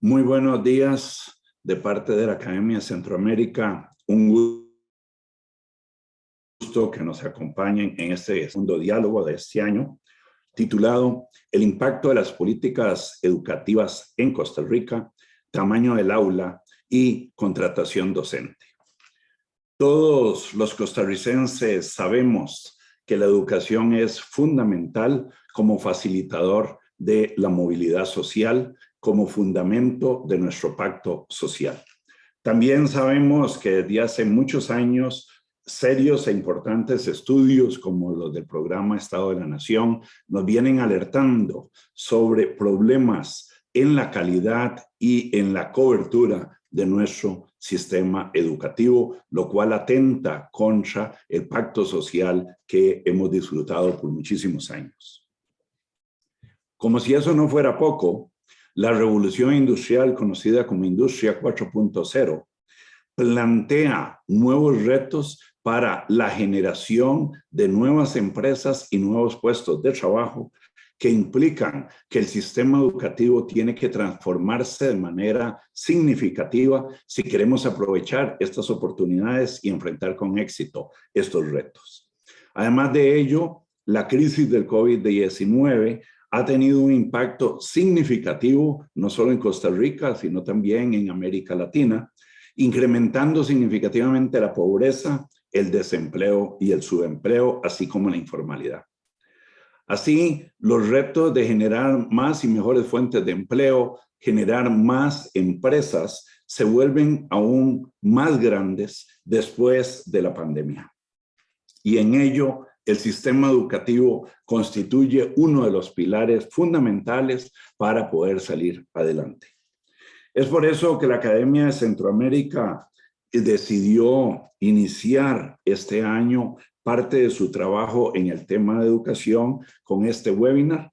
Muy buenos días de parte de la Academia Centroamérica. Un gusto que nos acompañen en este segundo diálogo de este año, titulado El impacto de las políticas educativas en Costa Rica, tamaño del aula y contratación docente. Todos los costarricenses sabemos que la educación es fundamental como facilitador de la movilidad social, como fundamento de nuestro pacto social. También sabemos que desde hace muchos años, serios e importantes estudios como los del programa Estado de la Nación nos vienen alertando sobre problemas en la calidad y en la cobertura de nuestro sistema educativo, lo cual atenta contra el pacto social que hemos disfrutado por muchísimos años. Como si eso no fuera poco, la revolución industrial conocida como Industria 4.0 plantea nuevos retos para la generación de nuevas empresas y nuevos puestos de trabajo que implican que el sistema educativo tiene que transformarse de manera significativa si queremos aprovechar estas oportunidades y enfrentar con éxito estos retos. Además de ello, la crisis del COVID-19 ha tenido un impacto significativo, no solo en Costa Rica, sino también en América Latina, incrementando significativamente la pobreza, el desempleo y el subempleo, así como la informalidad. Así, los retos de generar más y mejores fuentes de empleo, generar más empresas, se vuelven aún más grandes después de la pandemia. Y en ello, el sistema educativo constituye uno de los pilares fundamentales para poder salir adelante. Es por eso que la Academia de Centroamérica decidió iniciar este año parte de su trabajo en el tema de educación con este webinar,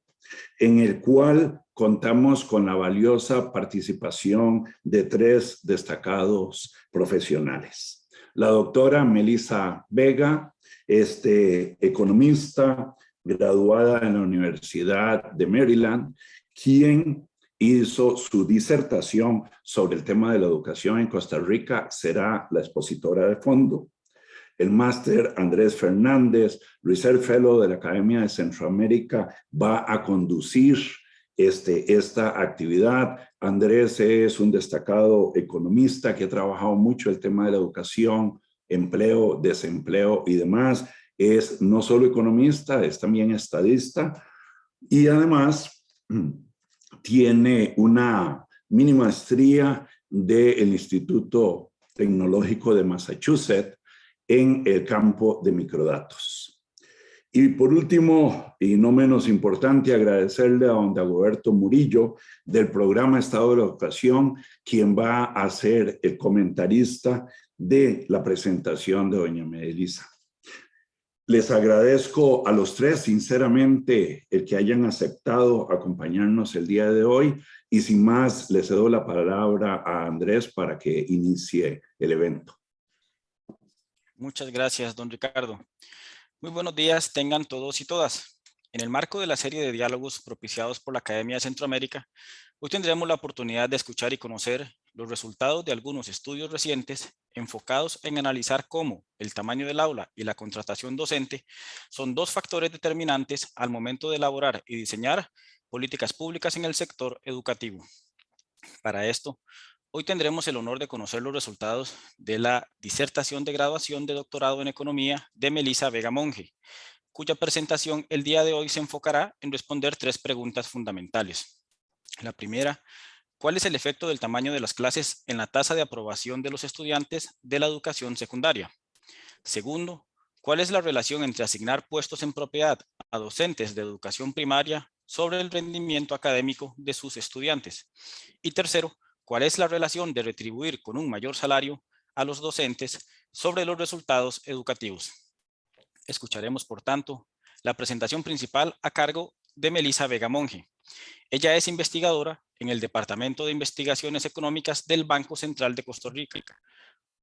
en el cual contamos con la valiosa participación de 3 destacados profesionales. La doctora Melissa Vega, economista graduada en la Universidad de Maryland, quien hizo su disertación sobre el tema de la educación en Costa Rica, será la expositora de fondo. El máster Andrés Fernández, Research Fellow de la Academia de Centroamérica, va a conducir esta actividad. Andrés es un destacado economista que ha trabajado mucho el tema de la educación, empleo, desempleo y demás. Es no solo economista, es también estadista y además tiene una mini maestría del Instituto Tecnológico de Massachusetts en el campo de microdatos. Y por último, y no menos importante, agradecerle a don Dagoberto Murillo del programa Estado de la Educación, quien va a ser el comentarista de la presentación de doña Melissa. Les agradezco a los 3, sinceramente, el que hayan aceptado acompañarnos el día de hoy. Y sin más, le cedo la palabra a Andrés para que inicie el evento. Muchas gracias, don Ricardo. Muy buenos días tengan todos y todas. En el marco de la serie de diálogos propiciados por la Academia de Centroamérica, hoy tendremos la oportunidad de escuchar y conocer los resultados de algunos estudios recientes enfocados en analizar cómo el tamaño del aula y la contratación docente son 2 factores determinantes al momento de elaborar y diseñar políticas públicas en el sector educativo. Para esto, hoy tendremos el honor de conocer los resultados de la disertación de graduación de doctorado en economía de Melissa Vega Monge, cuya presentación el día de hoy se enfocará en responder 3 preguntas fundamentales. La primera, ¿cuál es el efecto del tamaño de las clases en la tasa de aprobación de los estudiantes de la educación secundaria? Segundo, ¿cuál es la relación entre asignar puestos en propiedad a docentes de educación primaria sobre el rendimiento académico de sus estudiantes? Y tercero, ¿cuál es la relación de retribuir con un mayor salario a los docentes sobre los resultados educativos? Escucharemos, por tanto, la presentación principal a cargo de Melissa Vega Monge. Ella es investigadora en el Departamento de Investigaciones Económicas del Banco Central de Costa Rica.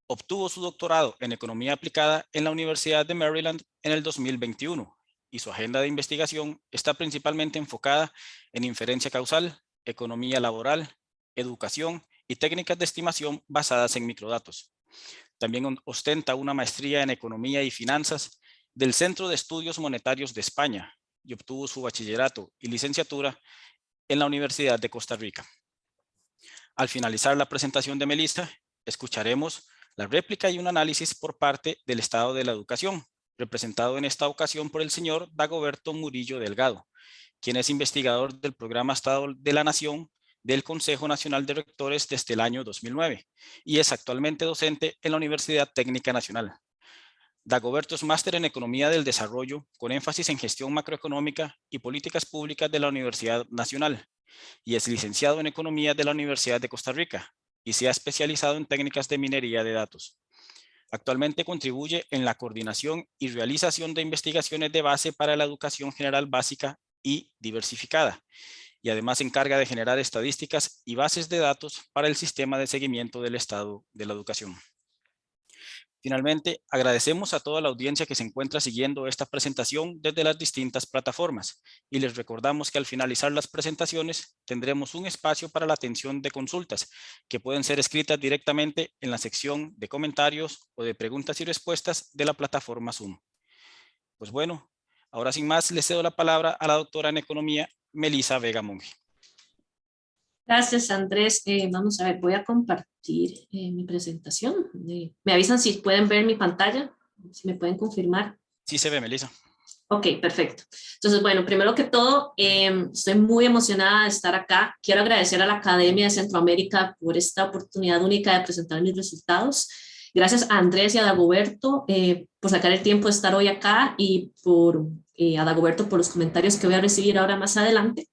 Obtuvo su doctorado en Economía Aplicada en la Universidad de Maryland en el 2021 y su agenda de investigación está principalmente enfocada en inferencia causal, economía laboral educación y técnicas de estimación basadas en microdatos. También ostenta una maestría en Economía y Finanzas del Centro de Estudios Monetarios de España y obtuvo su bachillerato y licenciatura en la Universidad de Costa Rica. Al finalizar la presentación de Melissa, escucharemos la réplica y un análisis por parte del Estado de la Educación, representado en esta ocasión por el señor Dagoberto Murillo Delgado, quien es investigador del Programa Estado de la Nación del Consejo Nacional de Rectores desde el año 2009 y es actualmente docente en la Universidad Técnica Nacional. Dagoberto es máster en Economía del Desarrollo con énfasis en Gestión Macroeconómica y Políticas Públicas de la Universidad Nacional y es licenciado en Economía de la Universidad de Costa Rica y se ha especializado en técnicas de minería de datos. Actualmente contribuye en la coordinación y realización de investigaciones de base para la educación general básica y diversificada, y además se encarga de generar estadísticas y bases de datos para el sistema de seguimiento del estado de la educación. Finalmente, agradecemos a toda la audiencia que se encuentra siguiendo esta presentación desde las distintas plataformas y les recordamos que al finalizar las presentaciones tendremos un espacio para la atención de consultas que pueden ser escritas directamente en la sección de comentarios o de preguntas y respuestas de la plataforma Zoom. Pues bueno, ahora sin más le cedo la palabra a la doctora en Economía, Melissa Vega Monge. Gracias, Andrés. Vamos a ver, voy a compartir mi presentación. Me avisan si pueden ver mi pantalla, si me pueden confirmar. Sí se ve, Melissa. Ok, perfecto. Entonces, bueno, primero que todo, estoy muy emocionada de estar acá. Quiero agradecer a la Academia de Centroamérica por esta oportunidad única de presentar mis resultados. Gracias a Andrés y a Dagoberto por sacar el tiempo de estar hoy acá y a Dagoberto por los comentarios que voy a recibir ahora más adelante.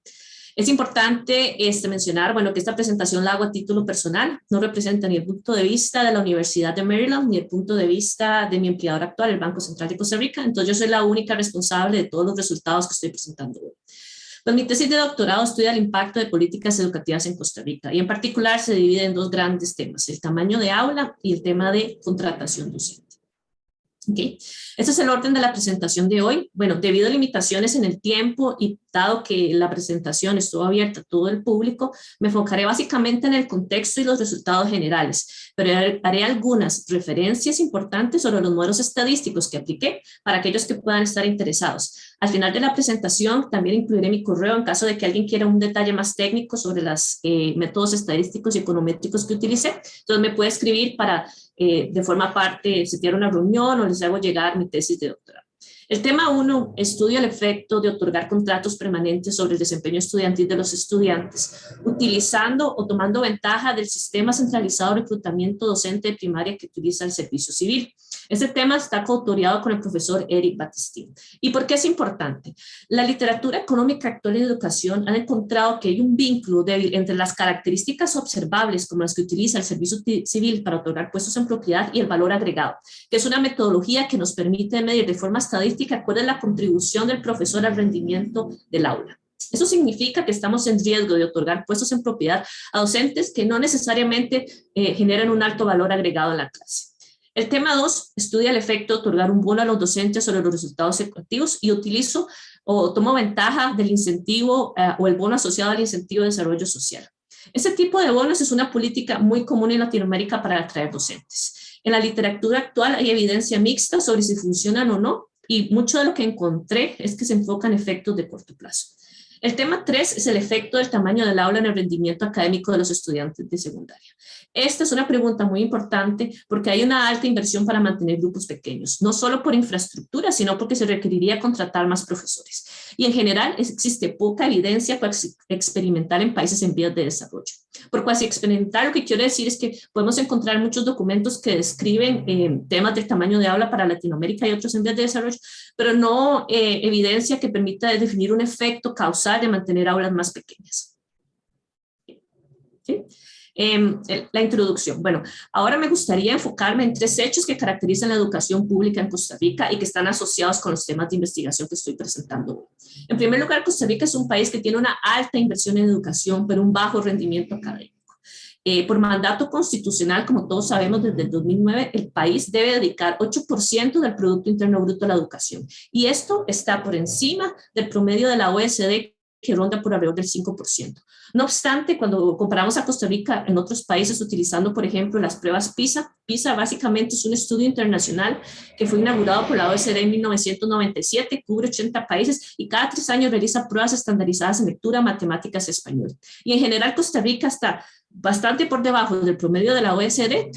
Es importante mencionar, bueno, que esta presentación la hago a título personal, no representa ni el punto de vista de la Universidad de Maryland, ni el punto de vista de mi empleador actual, el Banco Central de Costa Rica, entonces yo soy la única responsable de todos los resultados que estoy presentando hoy. Pues mi tesis de doctorado estudia el impacto de políticas educativas en Costa Rica, y en particular se divide en dos grandes temas, el tamaño de aula y el tema de contratación docente. Okay. Este es el orden de la presentación de hoy. Bueno, debido a limitaciones en el tiempo y dado que la presentación estuvo abierta a todo el público, me enfocaré básicamente en el contexto y los resultados generales, pero haré algunas referencias importantes sobre los modelos estadísticos que apliqué para aquellos que puedan estar interesados. Al final de la presentación también incluiré mi correo en caso de que alguien quiera un detalle más técnico sobre los métodos estadísticos y econométricos que utilicé. Entonces me puede escribir para de forma parte, si tiene una reunión o les hago llegar mi tesis de doctorado. El tema 1 estudia el efecto de otorgar contratos permanentes sobre el desempeño estudiantil de los estudiantes, utilizando o tomando ventaja del sistema centralizado de reclutamiento docente de primaria que utiliza el servicio civil. Este tema está coautoreado con el profesor Eric Batistin. ¿Y por qué es importante? La literatura económica actual y de educación han encontrado que hay un vínculo débil entre las características observables como las que utiliza el servicio civil para otorgar puestos en propiedad y el valor agregado, que es una metodología que nos permite medir de forma estadística cuál es la contribución del profesor al rendimiento del aula. Eso significa que estamos en riesgo de otorgar puestos en propiedad a docentes que no necesariamente generan un alto valor agregado en la clase. El tema 2 estudia el efecto de otorgar un bono a los docentes sobre los resultados educativos y utilizo o tomo ventaja del incentivo o el bono asociado al incentivo de desarrollo social. Este tipo de bonos es una política muy común en Latinoamérica para atraer docentes. En la literatura actual hay evidencia mixta sobre si funcionan o no, y mucho de lo que encontré es que se enfocan en efectos de corto plazo. El tema 3 es el efecto del tamaño del aula en el rendimiento académico de los estudiantes de secundaria. Esta es una pregunta muy importante porque hay una alta inversión para mantener grupos pequeños, no solo por infraestructura, sino porque se requeriría contratar más profesores. Y en general existe poca evidencia experimental en países en vías de desarrollo. Por cuasi experimental lo que quiero decir es que podemos encontrar muchos documentos que describen temas del tamaño de aula para Latinoamérica y otros en vías de desarrollo, pero no evidencia que permita definir un efecto causal de mantener aulas más pequeñas. ¿Sí? La introducción. Bueno, ahora me gustaría enfocarme en 3 hechos que caracterizan la educación pública en Costa Rica y que están asociados con los temas de investigación que estoy presentando hoy. En primer lugar, Costa Rica es un país que tiene una alta inversión en educación, pero un bajo rendimiento académico. Por mandato constitucional, como todos sabemos, desde el 2009, el país debe dedicar 8% del Producto Interno Bruto a la educación. Y esto está por encima del promedio de la OECD, que ronda por alrededor del 5%. No obstante, cuando comparamos a Costa Rica en otros países utilizando, por ejemplo, las pruebas PISA, PISA básicamente es un estudio internacional que fue inaugurado por la OECD en 1997, cubre 80 países y cada 3 años realiza pruebas estandarizadas en lectura, matemáticas y español. Y en general Costa Rica está bastante por debajo del promedio de la OECD,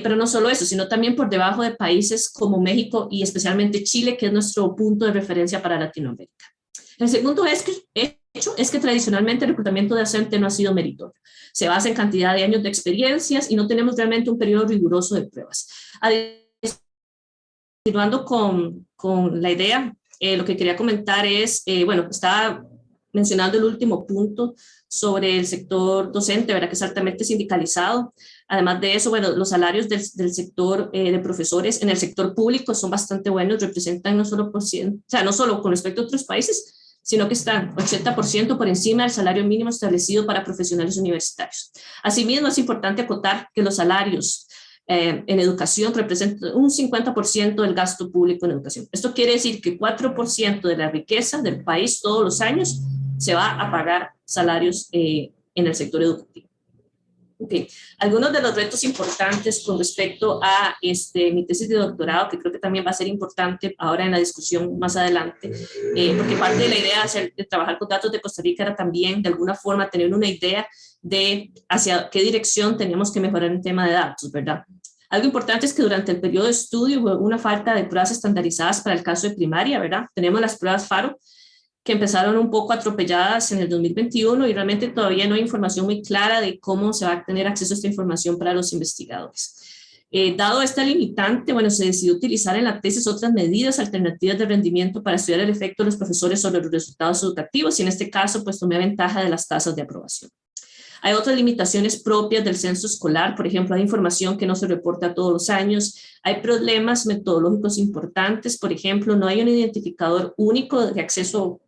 pero no solo eso, sino también por debajo de países como México y especialmente Chile, que es nuestro punto de referencia para Latinoamérica. El segundo hecho es que tradicionalmente el reclutamiento de docente no ha sido meritorio. Se basa en cantidad de años de experiencias y no tenemos realmente un periodo riguroso de pruebas. Continuando con la idea, lo que quería comentar es, bueno, estaba mencionando el último punto sobre el sector docente, ¿verdad? Que es altamente sindicalizado. Además de eso, bueno, los salarios del sector de profesores en el sector público son bastante buenos, representan no solo no solo con respecto a otros países, sino que están 80% por encima del salario mínimo establecido para profesionales universitarios. Asimismo, es importante acotar que los salarios en educación representan un 50% del gasto público en educación. Esto quiere decir que 4% de la riqueza del país todos los años se va a pagar salarios en el sector educativo. Okay. Algunos de los retos importantes con respecto a mi tesis de doctorado, que creo que también va a ser importante ahora en la discusión más adelante, porque parte de la idea de trabajar con datos de Costa Rica era también de alguna forma tener una idea de hacia qué dirección teníamos que mejorar en tema de datos, ¿verdad? Algo importante es que durante el periodo de estudio hubo una falta de pruebas estandarizadas para el caso de primaria, ¿verdad? Tenemos las pruebas FARO, que empezaron un poco atropelladas en el 2021 y realmente todavía no hay información muy clara de cómo se va a tener acceso a esta información para los investigadores. Dado esta limitante, bueno, se decidió utilizar en la tesis otras medidas alternativas de rendimiento para estudiar el efecto de los profesores sobre los resultados educativos y en este caso, pues tomé ventaja de las tasas de aprobación. Hay otras limitaciones propias del censo escolar, por ejemplo, hay información que no se reporta todos los años, hay problemas metodológicos importantes, por ejemplo, no hay un identificador único de acceso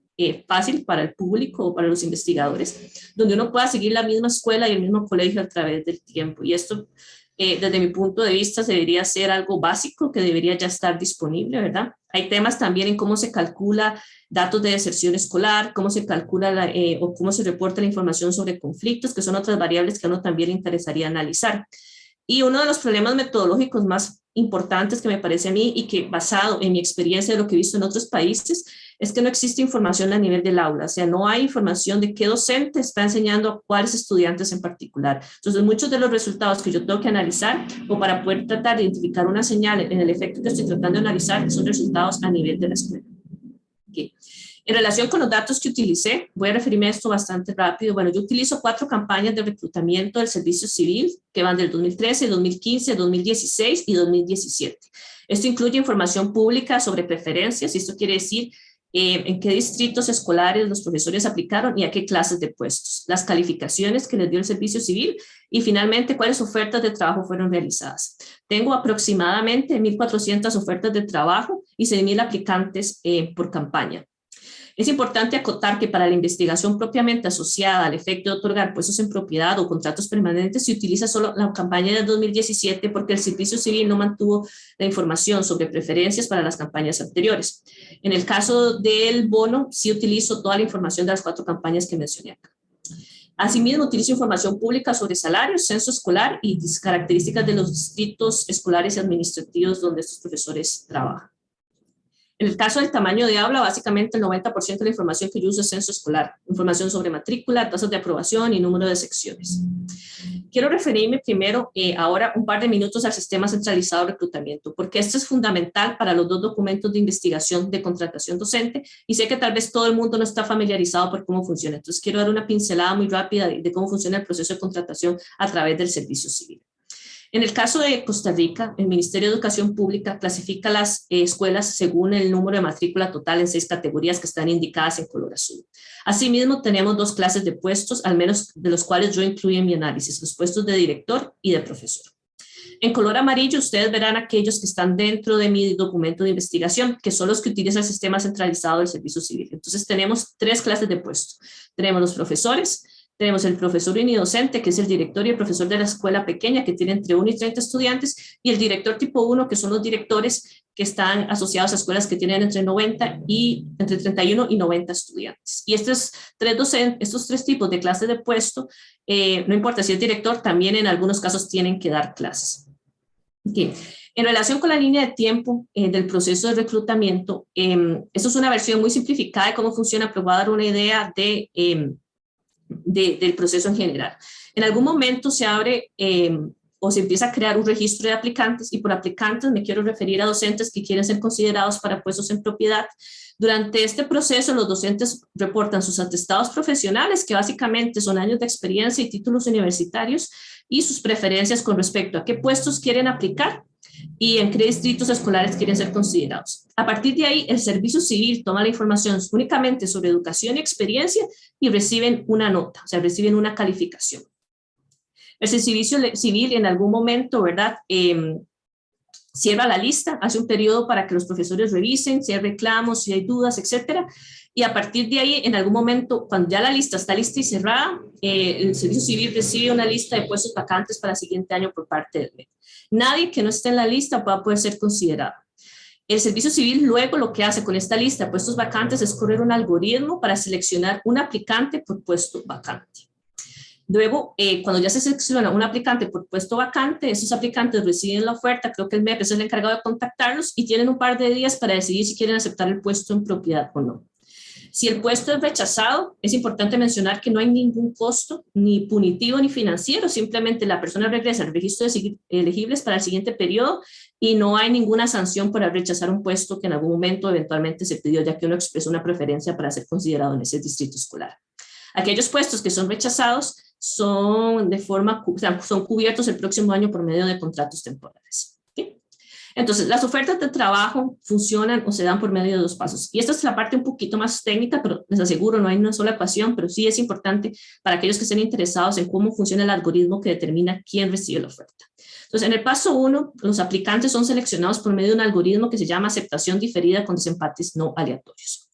fácil para el público o para los investigadores, donde uno pueda seguir la misma escuela y el mismo colegio a través del tiempo. Y esto, desde mi punto de vista, debería ser algo básico que debería ya estar disponible, ¿verdad? Hay temas también en cómo se calcula datos de deserción escolar, cómo se calcula o cómo se reporta la información sobre conflictos, que son otras variables que a uno también le interesaría analizar. Y uno de los problemas metodológicos más importantes que me parece a mí y que basado en mi experiencia de lo que he visto en otros países es que no existe información a nivel del aula, o sea, no hay información de qué docente está enseñando a cuáles estudiantes en particular. Entonces, muchos de los resultados que yo tengo que analizar o para poder tratar de identificar una señal en el efecto que estoy tratando de analizar son resultados a nivel de la escuela. Okay. En relación con los datos que utilicé, voy a referirme a esto bastante rápido. Bueno, yo utilizo 4 campañas de reclutamiento del servicio civil que van del 2013, 2015, 2016 y 2017. Esto incluye información pública sobre preferencias, y esto quiere decir en qué distritos escolares los profesores aplicaron y a qué clases de puestos, las calificaciones que les dio el servicio civil y finalmente cuáles ofertas de trabajo fueron realizadas. Tengo aproximadamente 1,400 ofertas de trabajo y 6,000 aplicantes por campaña. Es importante acotar que para la investigación propiamente asociada al efecto de otorgar puestos en propiedad o contratos permanentes se utiliza solo la campaña del 2017 porque el Servicio Civil no mantuvo la información sobre preferencias para las campañas anteriores. En el caso del bono, sí utilizo toda la información de las 4 campañas que mencioné acá. Asimismo, utilizo información pública sobre salarios, censo escolar y características de los distritos escolares y administrativos donde estos profesores trabajan. En el caso del tamaño de aula, básicamente el 90% de la información que yo uso es censo escolar, información sobre matrícula, tasas de aprobación y número de secciones. Quiero referirme primero, ahora un par de minutos al sistema centralizado de reclutamiento, porque esto es fundamental para los 2 documentos de investigación de contratación docente y sé que tal vez todo el mundo no está familiarizado por cómo funciona. Entonces quiero dar una pincelada muy rápida de cómo funciona el proceso de contratación a través del servicio civil. En el caso de Costa Rica, el Ministerio de Educación Pública clasifica las escuelas según el número de matrícula total en 6 categorías que están indicadas en color azul. Asimismo, tenemos 2 clases de puestos, al menos de los cuales yo incluyo en mi análisis, los puestos de director y de profesor. En color amarillo, ustedes verán aquellos que están dentro de mi documento de investigación, que son los que utiliza el sistema centralizado del Servicio Civil. Entonces, tenemos 3 clases de puestos. Tenemos los profesores, Tenemos el profesor unidocente, que es el director y el profesor de la escuela pequeña, que tiene entre 1 y 30 estudiantes, y el director tipo 1, que son los directores que están asociados a escuelas que tienen entre 31 y 90 estudiantes. Y estos tres tipos de clases de puesto, no importa si es director, también en algunos casos tienen que dar clases. Okay. En relación con la línea de tiempo del proceso de reclutamiento, esto es una versión muy simplificada de cómo funciona, pero voy a dar una idea del proceso en general. En algún momento se abre o se empieza a crear un registro de aplicantes, y por aplicantes me quiero referir a docentes que quieren ser considerados para puestos en propiedad. Durante este proceso, los docentes reportan sus atestados profesionales, que básicamente son años de experiencia y títulos universitarios, y sus preferencias con respecto a qué puestos quieren aplicar y en qué distritos escolares quieren ser considerados. A partir de ahí, el Servicio Civil toma la información únicamente sobre educación y experiencia y reciben una nota, o sea, reciben una calificación. El Servicio Civil en algún momento, ¿verdad?, cierra la lista, hace un periodo para que los profesores revisen si hay reclamos, si hay dudas, etcétera. Y a partir de ahí, en algún momento, cuando ya la lista está lista y cerrada, el Servicio Civil recibe una lista de puestos vacantes para el siguiente año por parte del MED. Nadie que no esté en la lista va a poder ser considerado. El Servicio Civil luego lo que hace con esta lista de puestos vacantes es correr un algoritmo para seleccionar un aplicante por puesto vacante. Luego, cuando ya se selecciona un aplicante por puesto vacante, esos aplicantes reciben la oferta, creo que el MEP es el encargado de contactarlos y tienen un par de días para decidir si quieren aceptar el puesto en propiedad o no. Si el puesto es rechazado, es importante mencionar que no hay ningún costo, ni punitivo ni financiero, simplemente la persona regresa al registro de elegibles para el siguiente periodo y no hay ninguna sanción por rechazar un puesto que en algún momento eventualmente se pidió, ya que uno expresó una preferencia para ser considerado en ese distrito escolar. Aquellos puestos que son rechazados son son cubiertos el próximo año por medio de contratos temporales. ¿Okay? Entonces, las ofertas de trabajo funcionan o se dan por medio de 2 pasos. Y esta es la parte un poquito más técnica, pero les aseguro, no hay una sola ecuación, pero sí es importante para aquellos que estén interesados en cómo funciona el algoritmo que determina quién recibe la oferta. Entonces, en el paso 1, los aplicantes son seleccionados por medio de un algoritmo que se llama aceptación diferida con desempates no aleatorios.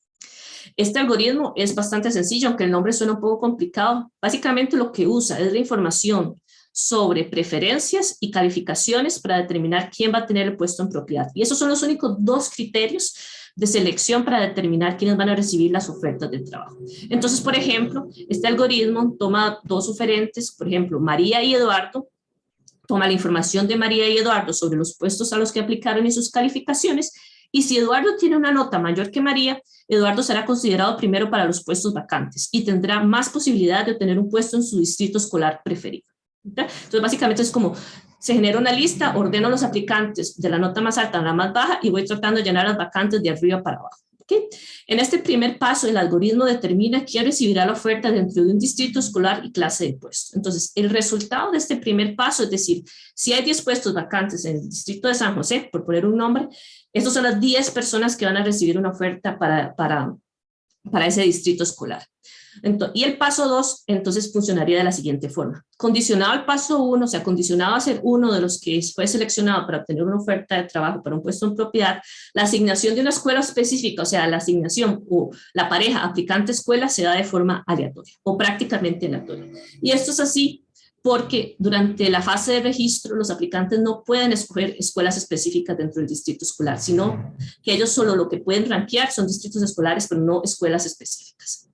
Este algoritmo es bastante sencillo, aunque el nombre suena un poco complicado. Básicamente lo que usa es la información sobre preferencias y calificaciones para determinar quién va a tener el puesto en propiedad. Y esos son los únicos 2 criterios de selección para determinar quiénes van a recibir las ofertas de trabajo. Entonces, por ejemplo, este algoritmo toma 2 oferentes, por ejemplo, María y Eduardo, toma la información de María y Eduardo sobre los puestos a los que aplicaron y sus calificaciones, y si Eduardo tiene una nota mayor que María, Eduardo será considerado primero para los puestos vacantes y tendrá más posibilidad de obtener un puesto en su distrito escolar preferido. Entonces, básicamente es como, se genera una lista, ordeno los aplicantes de la nota más alta a la más baja y voy tratando de llenar las vacantes de arriba para abajo. ¿Okay? En este primer paso, el algoritmo determina quién recibirá la oferta dentro de un distrito escolar y clase de puesto. Entonces, el resultado de este primer paso, es decir, si hay 10 puestos vacantes en el distrito de San José, por poner un nombre, estas son las 10 personas que van a recibir una oferta para ese distrito escolar. Entonces, y el paso 2, entonces, funcionaría de la siguiente forma. Condicionado al paso 1, o sea, condicionado a ser uno de los que fue seleccionado para obtener una oferta de trabajo para un puesto en propiedad, la asignación de una escuela específica, o sea, la asignación o la pareja aplicante-escuela se da de forma aleatoria o prácticamente aleatoria. Y esto es así porque durante la fase de registro los aplicantes no pueden escoger escuelas específicas dentro del distrito escolar, sino que ellos solo lo que pueden rankear son distritos escolares, pero no escuelas específicas.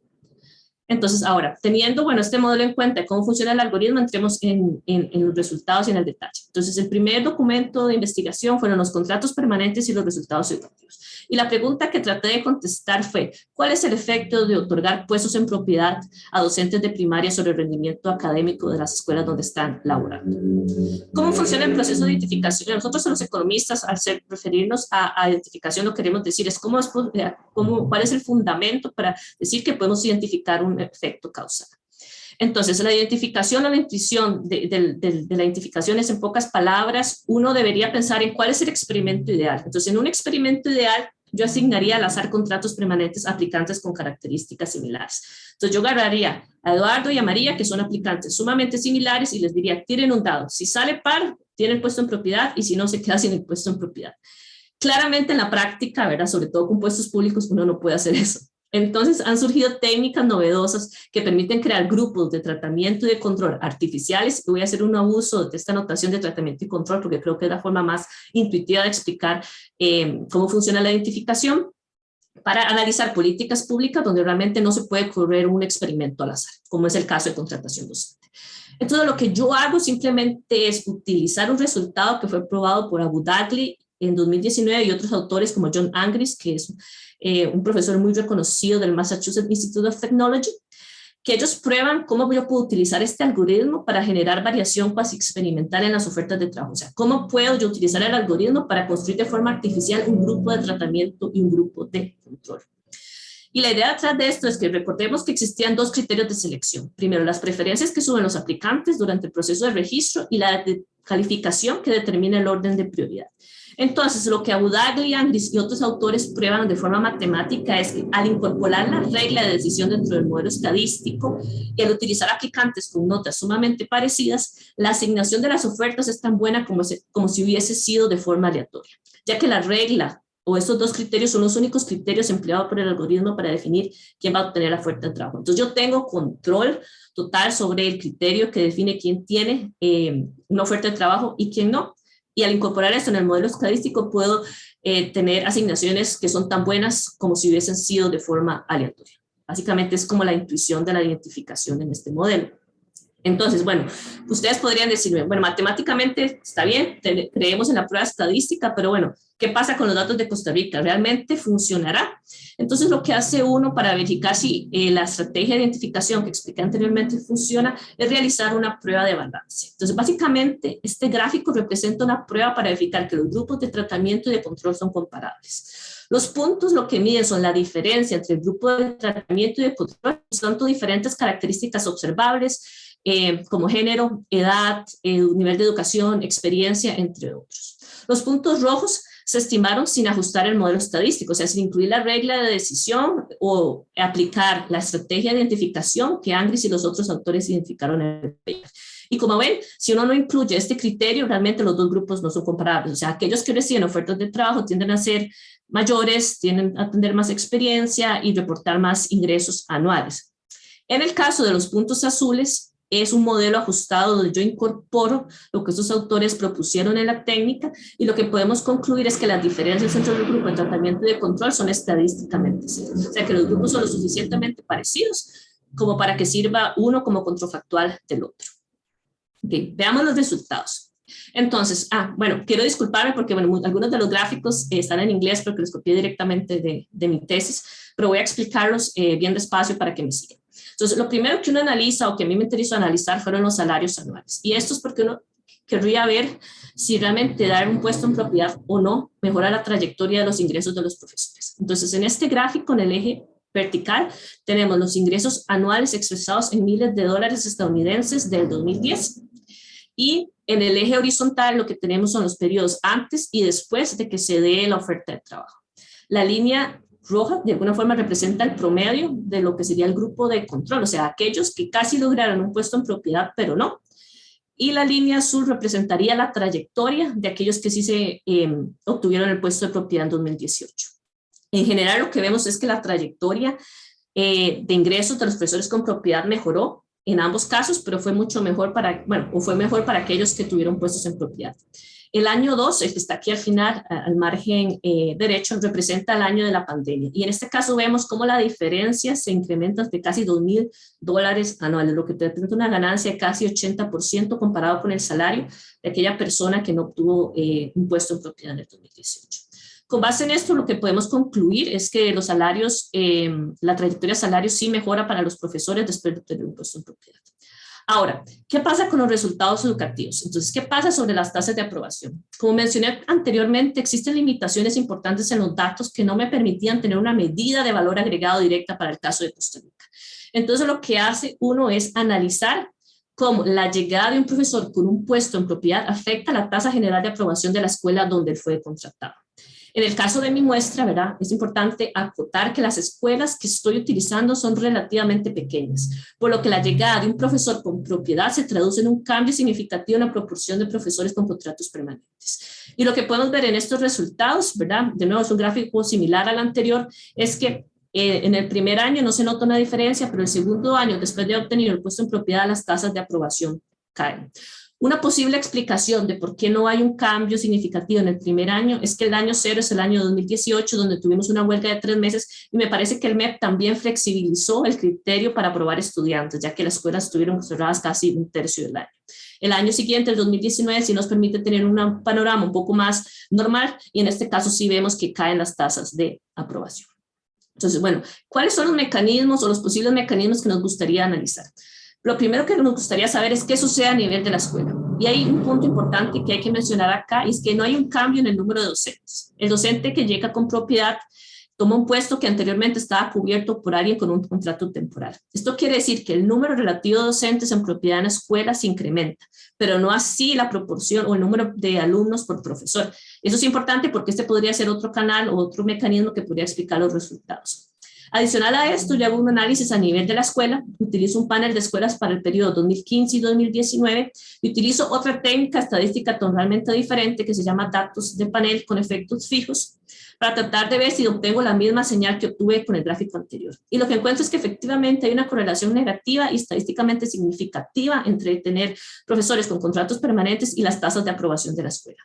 Entonces, ahora, teniendo, este modelo en cuenta de cómo funciona el algoritmo, entremos en los resultados y en el detalle. Entonces, el primer documento de investigación fueron los contratos permanentes y los resultados educativos. Y la pregunta que traté de contestar fue, ¿cuál es el efecto de otorgar puestos en propiedad a docentes de primaria sobre el rendimiento académico de las escuelas donde están laborando? ¿Cómo funciona el proceso de identificación? Nosotros los economistas, al referirnos a identificación, lo que queremos decir es cuál es el fundamento para decir que podemos identificar un efecto causal. Entonces, la identificación o la intuición de la identificación es, en pocas palabras, uno debería pensar en cuál es el experimento ideal. Entonces, en un experimento ideal, yo asignaría al azar contratos permanentes a aplicantes con características similares. Entonces, yo agarraría a Eduardo y a María, que son aplicantes sumamente similares, y les diría, tiren un dado. Si sale par, tienen puesto en propiedad, y si no, se queda sin el puesto en propiedad. Claramente, en la práctica, ¿verdad?, sobre todo con puestos públicos, uno no puede hacer eso. Entonces han surgido técnicas novedosas que permiten crear grupos de tratamiento y de control artificiales. Voy a hacer un abuso de esta notación de tratamiento y control porque creo que es la forma más intuitiva de explicar cómo funciona la identificación, para analizar políticas públicas donde realmente no se puede correr un experimento al azar, como es el caso de contratación docente. Entonces lo que yo hago simplemente es utilizar un resultado que fue probado por Abu Daghli en 2019 y otros autores como John Angris, que es un profesor muy reconocido del Massachusetts Institute of Technology, que ellos prueban cómo yo puedo utilizar este algoritmo para generar variación cuasi experimental en las ofertas de trabajo. O sea, cómo puedo yo utilizar el algoritmo para construir de forma artificial un grupo de tratamiento y un grupo de control. Y la idea detrás de esto es que recordemos que existían dos criterios de selección. Primero, las preferencias que suben los aplicantes durante el proceso de registro y la de calificación que determina el orden de prioridad. Entonces, lo que Abu Daghli, Angris y otros autores prueban de forma matemática es que al incorporar la regla de decisión dentro del modelo estadístico y al utilizar aplicantes con notas sumamente parecidas, la asignación de las ofertas es tan buena como si hubiese sido de forma aleatoria, ya que la regla o estos dos criterios son los únicos criterios empleados por el algoritmo para definir quién va a obtener la oferta de trabajo. Entonces, yo tengo control total sobre el criterio que define quién tiene una oferta de trabajo y quién no. Y al incorporar esto en el modelo estadístico puedo tener asignaciones que son tan buenas como si hubiesen sido de forma aleatoria. Básicamente es como la intuición de la identificación en este modelo. Entonces, bueno, ustedes podrían decirme, bueno, matemáticamente está bien, creemos en la prueba estadística, pero bueno, ¿qué pasa con los datos de Costa Rica? ¿Realmente funcionará? Entonces, lo que hace uno para verificar si la estrategia de identificación que expliqué anteriormente funciona es realizar una prueba de balance. Entonces, básicamente, este gráfico representa una prueba para verificar que los grupos de tratamiento y de control son comparables. Los puntos lo que miden son la diferencia entre el grupo de tratamiento y de control, tanto diferentes características observables, como género, edad, nivel de educación, experiencia, entre otros. Los puntos rojos se estimaron sin ajustar el modelo estadístico, o sea, sin incluir la regla de decisión o aplicar la estrategia de identificación que Angris y los otros autores identificaron en el paper. Y como ven, si uno no incluye este criterio, realmente los dos grupos no son comparables. O sea, aquellos que reciben ofertas de trabajo tienden a ser mayores, tienden a tener más experiencia y reportar más ingresos anuales. En el caso de los puntos azules, es un modelo ajustado donde yo incorporo lo que estos autores propusieron en la técnica y lo que podemos concluir es que las diferencias entre el grupo de tratamiento y de control son estadísticamente cero. O sea, que los grupos son lo suficientemente parecidos como para que sirva uno como contrafactual del otro. Okay, veamos los resultados. Entonces, bueno, quiero disculparme porque bueno, algunos de los gráficos están en inglés porque los copié directamente de mi tesis, pero voy a explicarlos bien despacio para que me sigan. Entonces, lo primero que uno analiza o que a mí me interesó analizar fueron los salarios anuales. Y esto es porque uno querría ver si realmente dar un puesto en propiedad o no mejora la trayectoria de los ingresos de los profesores. Entonces, en este gráfico, en el eje vertical, tenemos los ingresos anuales expresados en miles de dólares estadounidenses del 2010. Y en el eje horizontal lo que tenemos son los periodos antes y después de que se dé la oferta de trabajo. La línea roja de alguna forma representa el promedio de lo que sería el grupo de control, o sea, aquellos que casi lograron un puesto en propiedad, pero no. Y la línea azul representaría la trayectoria de aquellos que sí se obtuvieron el puesto de propiedad en 2018. En general, lo que vemos es que la trayectoria de ingresos de los profesores con propiedad mejoró en ambos casos, pero fue mucho mejor fue mejor para aquellos que tuvieron puestos en propiedad. El año 2, el que está aquí al final, al margen derecho, representa el año de la pandemia. Y en este caso vemos cómo la diferencia se incrementa de casi $2,000 anuales, lo que representa una ganancia de casi 80% comparado con el salario de aquella persona que no obtuvo un puesto en propiedad en el 2018. Con base en esto, lo que podemos concluir es que los salarios, la trayectoria de salarios sí mejora para los profesores después de tener un puesto en propiedad. Ahora, ¿qué pasa con los resultados educativos? Entonces, ¿qué pasa sobre las tasas de aprobación? Como mencioné anteriormente, existen limitaciones importantes en los datos que no me permitían tener una medida de valor agregado directa para el caso de Costa Rica. Entonces, lo que hace uno es analizar cómo la llegada de un profesor con un puesto en propiedad afecta la tasa general de aprobación de la escuela donde él fue contratado. En el caso de mi muestra, ¿verdad? Es importante acotar que las escuelas que estoy utilizando son relativamente pequeñas, por lo que la llegada de un profesor con propiedad se traduce en un cambio significativo en la proporción de profesores con contratos permanentes. Y lo que podemos ver en estos resultados, ¿verdad? De nuevo, es un gráfico similar al anterior, es que En el primer año no se nota una diferencia, pero el segundo año, después de obtener el puesto en propiedad, las tasas de aprobación caen. Una posible explicación de por qué no hay un cambio significativo en el primer año es que el año cero es el año 2018, donde tuvimos una huelga de 3 meses, y me parece que el MEP también flexibilizó el criterio para aprobar estudiantes, ya que las escuelas estuvieron cerradas casi un tercio del año. El año siguiente, el 2019, sí nos permite tener un panorama un poco más normal, y en este caso sí vemos que caen las tasas de aprobación. Entonces, bueno, ¿cuáles son los mecanismos o los posibles mecanismos que nos gustaría analizar? Lo primero que nos gustaría saber es qué sucede a nivel de la escuela. Y hay un punto importante que hay que mencionar acá, y es que no hay un cambio en el número de docentes. El docente que llega con propiedad toma un puesto que anteriormente estaba cubierto por alguien con un contrato temporal. Esto quiere decir que el número relativo de docentes en propiedad en la escuela se incrementa, pero no así la proporción o el número de alumnos por profesor. Eso es importante porque este podría ser otro canal o otro mecanismo que podría explicar los resultados. Adicional a esto, yo hago un análisis a nivel de la escuela, utilizo un panel de escuelas para el periodo 2015 y 2019 y utilizo otra técnica estadística totalmente diferente que se llama datos de panel con efectos fijos para tratar de ver si obtengo la misma señal que obtuve con el gráfico anterior. Y lo que encuentro es que efectivamente hay una correlación negativa y estadísticamente significativa entre tener profesores con contratos permanentes y las tasas de aprobación de la escuela.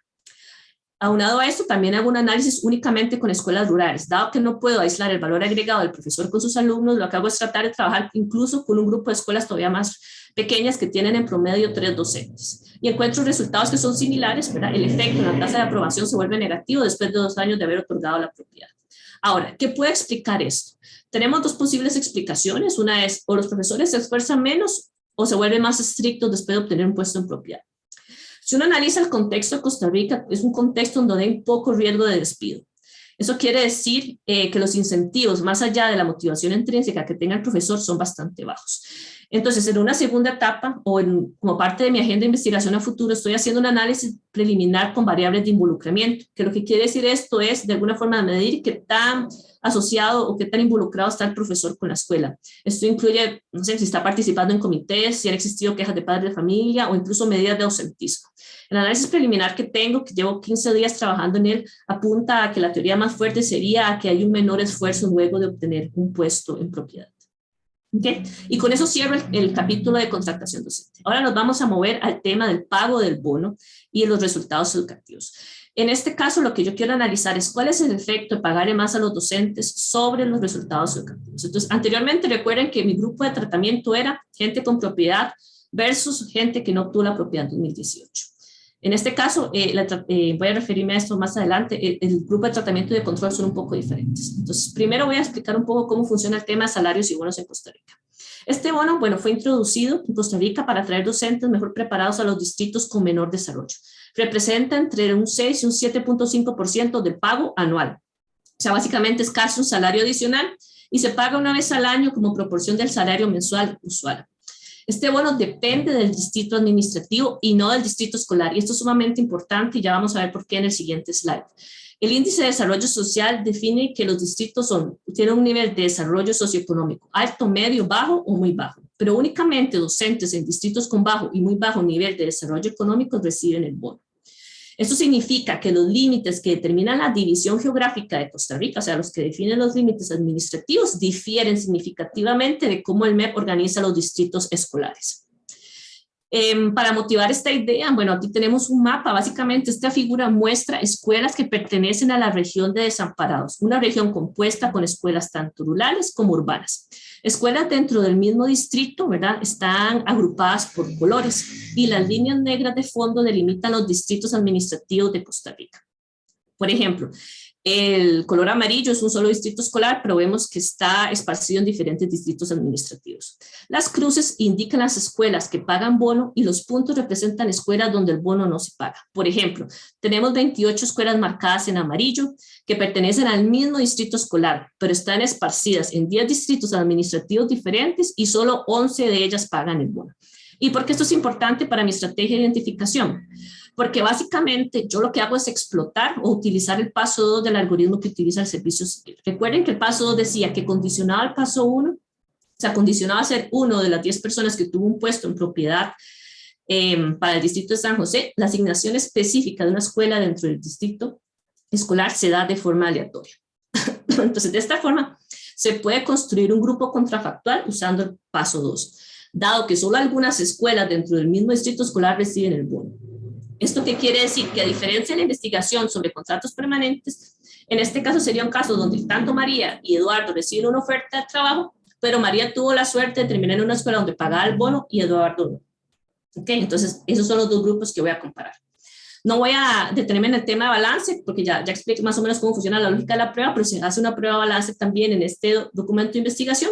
Aunado a esto, también hago un análisis únicamente con escuelas rurales. Dado que no puedo aislar el valor agregado del profesor con sus alumnos, lo que hago es tratar de trabajar incluso con un grupo de escuelas todavía más pequeñas que tienen en promedio 3 docentes. Y encuentro resultados que son similares, ¿verdad? El efecto en la tasa de aprobación se vuelve negativo después de 2 años de haber otorgado la propiedad. Ahora, ¿qué puede explicar esto? Tenemos 2 posibles explicaciones. Una es, o los profesores se esfuerzan menos o se vuelven más estrictos después de obtener un puesto en propiedad. Si uno analiza el contexto de Costa Rica, es un contexto donde hay poco riesgo de despido. Eso quiere decir que los incentivos, más allá de la motivación intrínseca que tenga el profesor, son bastante bajos. Entonces, en una segunda etapa, o como parte de mi agenda de investigación a futuro, estoy haciendo un análisis preliminar con variables de involucramiento, que lo que quiere decir esto es, de alguna forma, medir qué tan asociado o qué tan involucrado está el profesor con la escuela. Esto incluye, no sé, si está participando en comités, si han existido quejas de padres de familia o incluso medidas de ausentismo. El análisis preliminar que tengo, que llevo 15 días trabajando en él, apunta a que la teoría más fuerte sería que hay un menor esfuerzo luego de obtener un puesto en propiedad. ¿Okay? Y con eso cierro el capítulo de contratación docente. Ahora nos vamos a mover al tema del pago del bono y los resultados educativos. En este caso, lo que yo quiero analizar es cuál es el efecto de pagarle más a los docentes sobre los resultados educativos. Entonces, anteriormente recuerden que mi grupo de tratamiento era gente con propiedad versus gente que no obtuvo la propiedad en 2018. En este caso, voy a referirme a esto más adelante, el grupo de tratamiento y de control son un poco diferentes. Entonces, primero voy a explicar un poco cómo funciona el tema de salarios y bonos en Costa Rica. Este bono, bueno, fue introducido en Costa Rica para atraer docentes mejor preparados a los distritos con menor desarrollo. Representa entre un 6 y un 7.5% del pago anual. O sea, básicamente es casi un salario adicional y se paga una vez al año como proporción del salario mensual usual. Este bono depende del distrito administrativo y no del distrito escolar, y esto es sumamente importante y ya vamos a ver por qué en el siguiente slide. El índice de desarrollo social define que los distritos tienen un nivel de desarrollo socioeconómico alto, medio, bajo o muy bajo, pero únicamente docentes en distritos con bajo y muy bajo nivel de desarrollo económico reciben el bono. Esto significa que los límites que determinan la división geográfica de Costa Rica, o sea, los que definen los límites administrativos, difieren significativamente de cómo el MEP organiza los distritos escolares. Para motivar esta idea, bueno, aquí tenemos un mapa. Básicamente esta figura muestra escuelas que pertenecen a la región de desamparados, una región compuesta con escuelas tanto rurales como urbanas. Escuelas dentro del mismo distrito, ¿verdad?, están agrupadas por colores y las líneas negras de fondo delimitan los distritos administrativos de Costa Rica. Por ejemplo, el color amarillo es un solo distrito escolar, pero vemos que está esparcido en diferentes distritos administrativos. Las cruces indican las escuelas que pagan bono y los puntos representan escuelas donde el bono no se paga. Por ejemplo, tenemos 28 escuelas marcadas en amarillo que pertenecen al mismo distrito escolar, pero están esparcidas en 10 distritos administrativos diferentes y solo 11 de ellas pagan el bono. ¿Y por qué esto es importante para mi estrategia de identificación? Porque básicamente yo lo que hago es explotar o utilizar el paso 2 del algoritmo que utiliza el servicio civil. Recuerden que el paso 2 decía que condicionado al paso 1, o sea, condicionado a ser uno de las 10 personas que tuvo un puesto en propiedad para el distrito de San José, la asignación específica de una escuela dentro del distrito escolar se da de forma aleatoria. Entonces, de esta forma, se puede construir un grupo contrafactual usando el paso 2, dado que solo algunas escuelas dentro del mismo distrito escolar reciben el bono. ¿Esto qué quiere decir? Que a diferencia de la investigación sobre contratos permanentes, en este caso sería un caso donde tanto María y Eduardo reciben una oferta de trabajo, pero María tuvo la suerte de terminar en una escuela donde pagaba el bono y Eduardo no. ¿Okay? Entonces, esos son los dos grupos que voy a comparar. No voy a detenerme en el tema de balance, porque ya expliqué más o menos cómo funciona la lógica de la prueba, pero se hace una prueba de balance también en este documento de investigación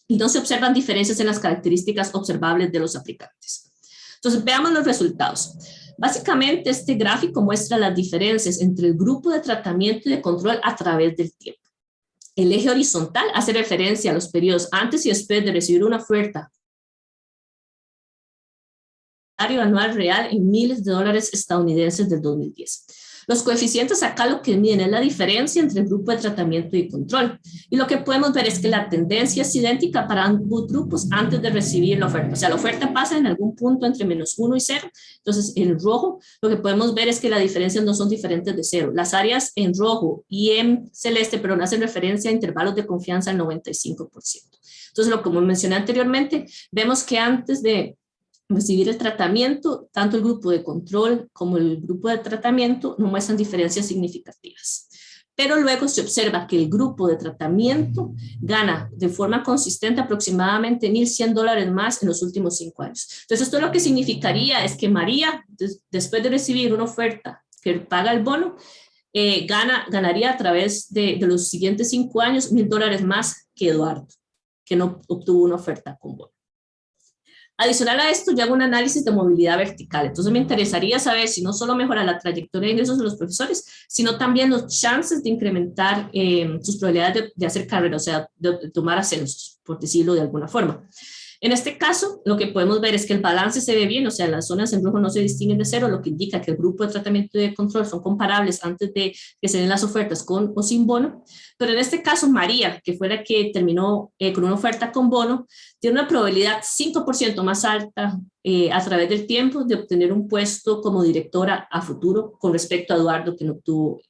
y no se observan diferencias en las características observables de los aplicantes. Entonces, veamos los resultados. Básicamente, este gráfico muestra las diferencias entre el grupo de tratamiento y de control a través del tiempo. El eje horizontal hace referencia a los periodos antes y después de recibir una oferta anual real en miles de dólares estadounidenses del 2010. Los coeficientes acá lo que miden es la diferencia entre el grupo de tratamiento y control. Y lo que podemos ver es que la tendencia es idéntica para ambos grupos antes de recibir la oferta. O sea, la oferta pasa en algún punto entre -1 y 0. Entonces, en rojo, lo que podemos ver es que las diferencias no son diferentes de 0. Las áreas en rojo y en celeste, pero no hacen referencia a intervalos de confianza del 95%. Entonces, como mencioné anteriormente, vemos que antes de recibir el tratamiento, tanto el grupo de control como el grupo de tratamiento no muestran diferencias significativas. Pero luego se observa que el grupo de tratamiento gana de forma consistente aproximadamente $1,100 más en los últimos 5 años. Entonces, esto lo que significaría es que María, después de recibir una oferta que paga el bono, ganaría a través de los siguientes 5 años $1,000 más que Eduardo, que no obtuvo una oferta con bono. Adicional a esto, yo hago un análisis de movilidad vertical. Entonces, me interesaría saber si no solo mejora la trayectoria de ingresos de los profesores, sino también los chances de incrementar sus probabilidades de hacer carrera, o sea, de tomar ascensos, por decirlo de alguna forma. En este caso, lo que podemos ver es que el balance se ve bien, o sea, las zonas en rojo no se distinguen de 0, lo que indica que el grupo de tratamiento y de control son comparables antes de que se den las ofertas con o sin bono. Pero en este caso, María, que fue la que terminó con una oferta con bono, tiene una probabilidad 5% más alta a través del tiempo de obtener un puesto como directora a futuro con respecto a Eduardo, que no obtuvo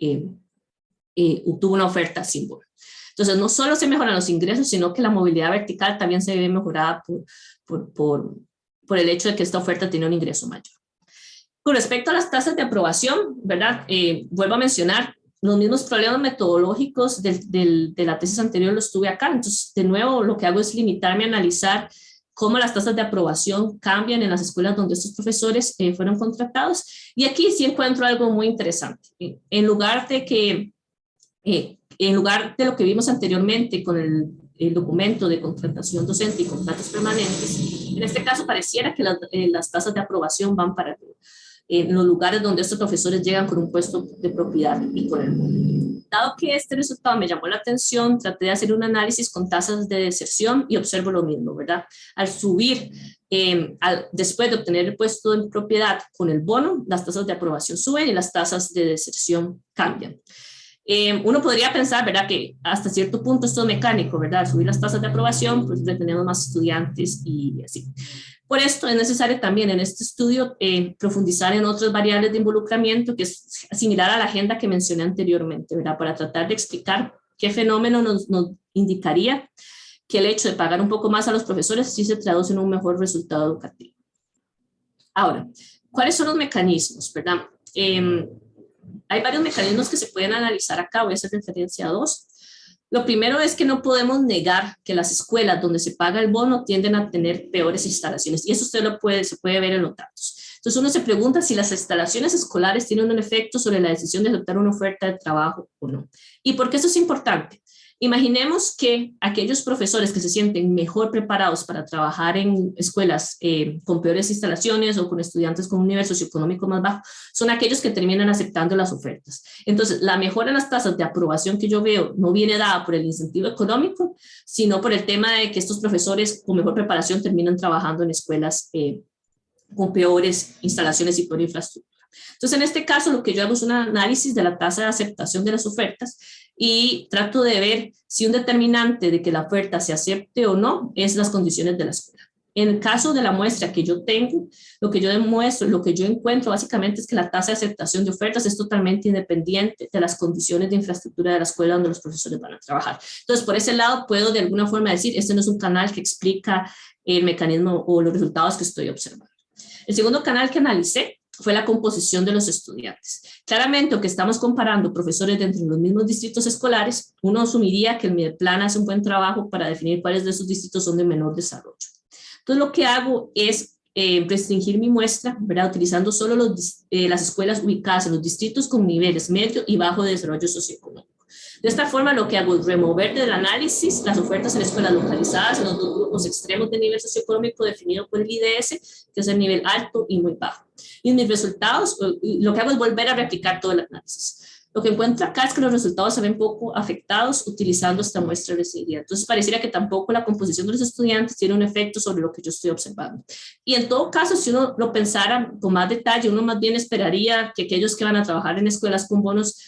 una oferta sin bono. Entonces, no solo se mejoran los ingresos, sino que la movilidad vertical también se ve mejorada por el hecho de que esta oferta tiene un ingreso mayor. Con respecto a las tasas de aprobación, ¿verdad? Vuelvo a mencionar, los mismos problemas metodológicos de la tesis anterior los tuve acá. Entonces, de nuevo, lo que hago es limitarme a analizar cómo las tasas de aprobación cambian en las escuelas donde estos profesores fueron contratados. Y aquí sí encuentro algo muy interesante. En lugar de lo que vimos anteriormente con el documento de contratación docente y contratos permanentes, en este caso pareciera que las tasas de aprobación van para en los lugares donde estos profesores llegan con un puesto de propiedad y con el bono. Dado que este resultado me llamó la atención, traté de hacer un análisis con tasas de deserción y observo lo mismo, ¿verdad? Al subir, después de obtener el puesto de propiedad con el bono, las tasas de aprobación suben y las tasas de deserción cambian. Uno podría pensar, ¿verdad?, que hasta cierto punto esto es mecánico, ¿verdad? Al subir las tasas de aprobación, pues tenemos más estudiantes y así. Por esto es necesario también en este estudio profundizar en otras variables de involucramiento, que es similar a la agenda que mencioné anteriormente, ¿verdad?, para tratar de explicar qué fenómeno nos indicaría que el hecho de pagar un poco más a los profesores sí se traduce en un mejor resultado educativo. Ahora, ¿cuáles son los mecanismos, verdad? Hay varios mecanismos que se pueden analizar acá, voy a hacer referencia a 2. Lo primero es que no podemos negar que las escuelas donde se paga el bono tienden a tener peores instalaciones, y eso se puede ver en los datos. Entonces uno se pregunta si las instalaciones escolares tienen un efecto sobre la decisión de aceptar una oferta de trabajo o no. ¿Y por qué eso es importante? Imaginemos que aquellos profesores que se sienten mejor preparados para trabajar en escuelas con peores instalaciones o con estudiantes con un nivel socioeconómico más bajo, son aquellos que terminan aceptando las ofertas. Entonces, la mejora en las tasas de aprobación que yo veo no viene dada por el incentivo económico, sino por el tema de que estos profesores con mejor preparación terminan trabajando en escuelas con peores instalaciones y peor infraestructura. Entonces, en este caso, lo que yo hago es un análisis de la tasa de aceptación de las ofertas y trato de ver si un determinante de que la oferta se acepte o no es las condiciones de la escuela. En el caso de la muestra que yo tengo, lo que yo demuestro, lo que yo encuentro básicamente es que la tasa de aceptación de ofertas es totalmente independiente de las condiciones de infraestructura de la escuela donde los profesores van a trabajar. Entonces, por ese lado, puedo de alguna forma decir, este no es un canal que explica el mecanismo o los resultados que estoy observando. El segundo canal que analicé fue la composición de los estudiantes. Claramente, aunque estamos comparando profesores dentro de los mismos distritos escolares, uno asumiría que el Mideplan hace un buen trabajo para definir cuáles de esos distritos son de menor desarrollo. Entonces, lo que hago es restringir mi muestra, ¿verdad? Utilizando solo las escuelas ubicadas en los distritos con niveles medio y bajo de desarrollo socioeconómico. De esta forma, lo que hago es remover del análisis las ofertas en escuelas localizadas en los dos grupos extremos de nivel socioeconómico definido por el IDS, que es el nivel alto y muy bajo. Y en mis resultados, lo que hago es volver a replicar todo el análisis. Lo que encuentro acá es que los resultados se ven poco afectados utilizando esta muestra recibida. Entonces, pareciera que tampoco la composición de los estudiantes tiene un efecto sobre lo que yo estoy observando. Y en todo caso, si uno lo pensara con más detalle, uno más bien esperaría que aquellos que van a trabajar en escuelas con bonos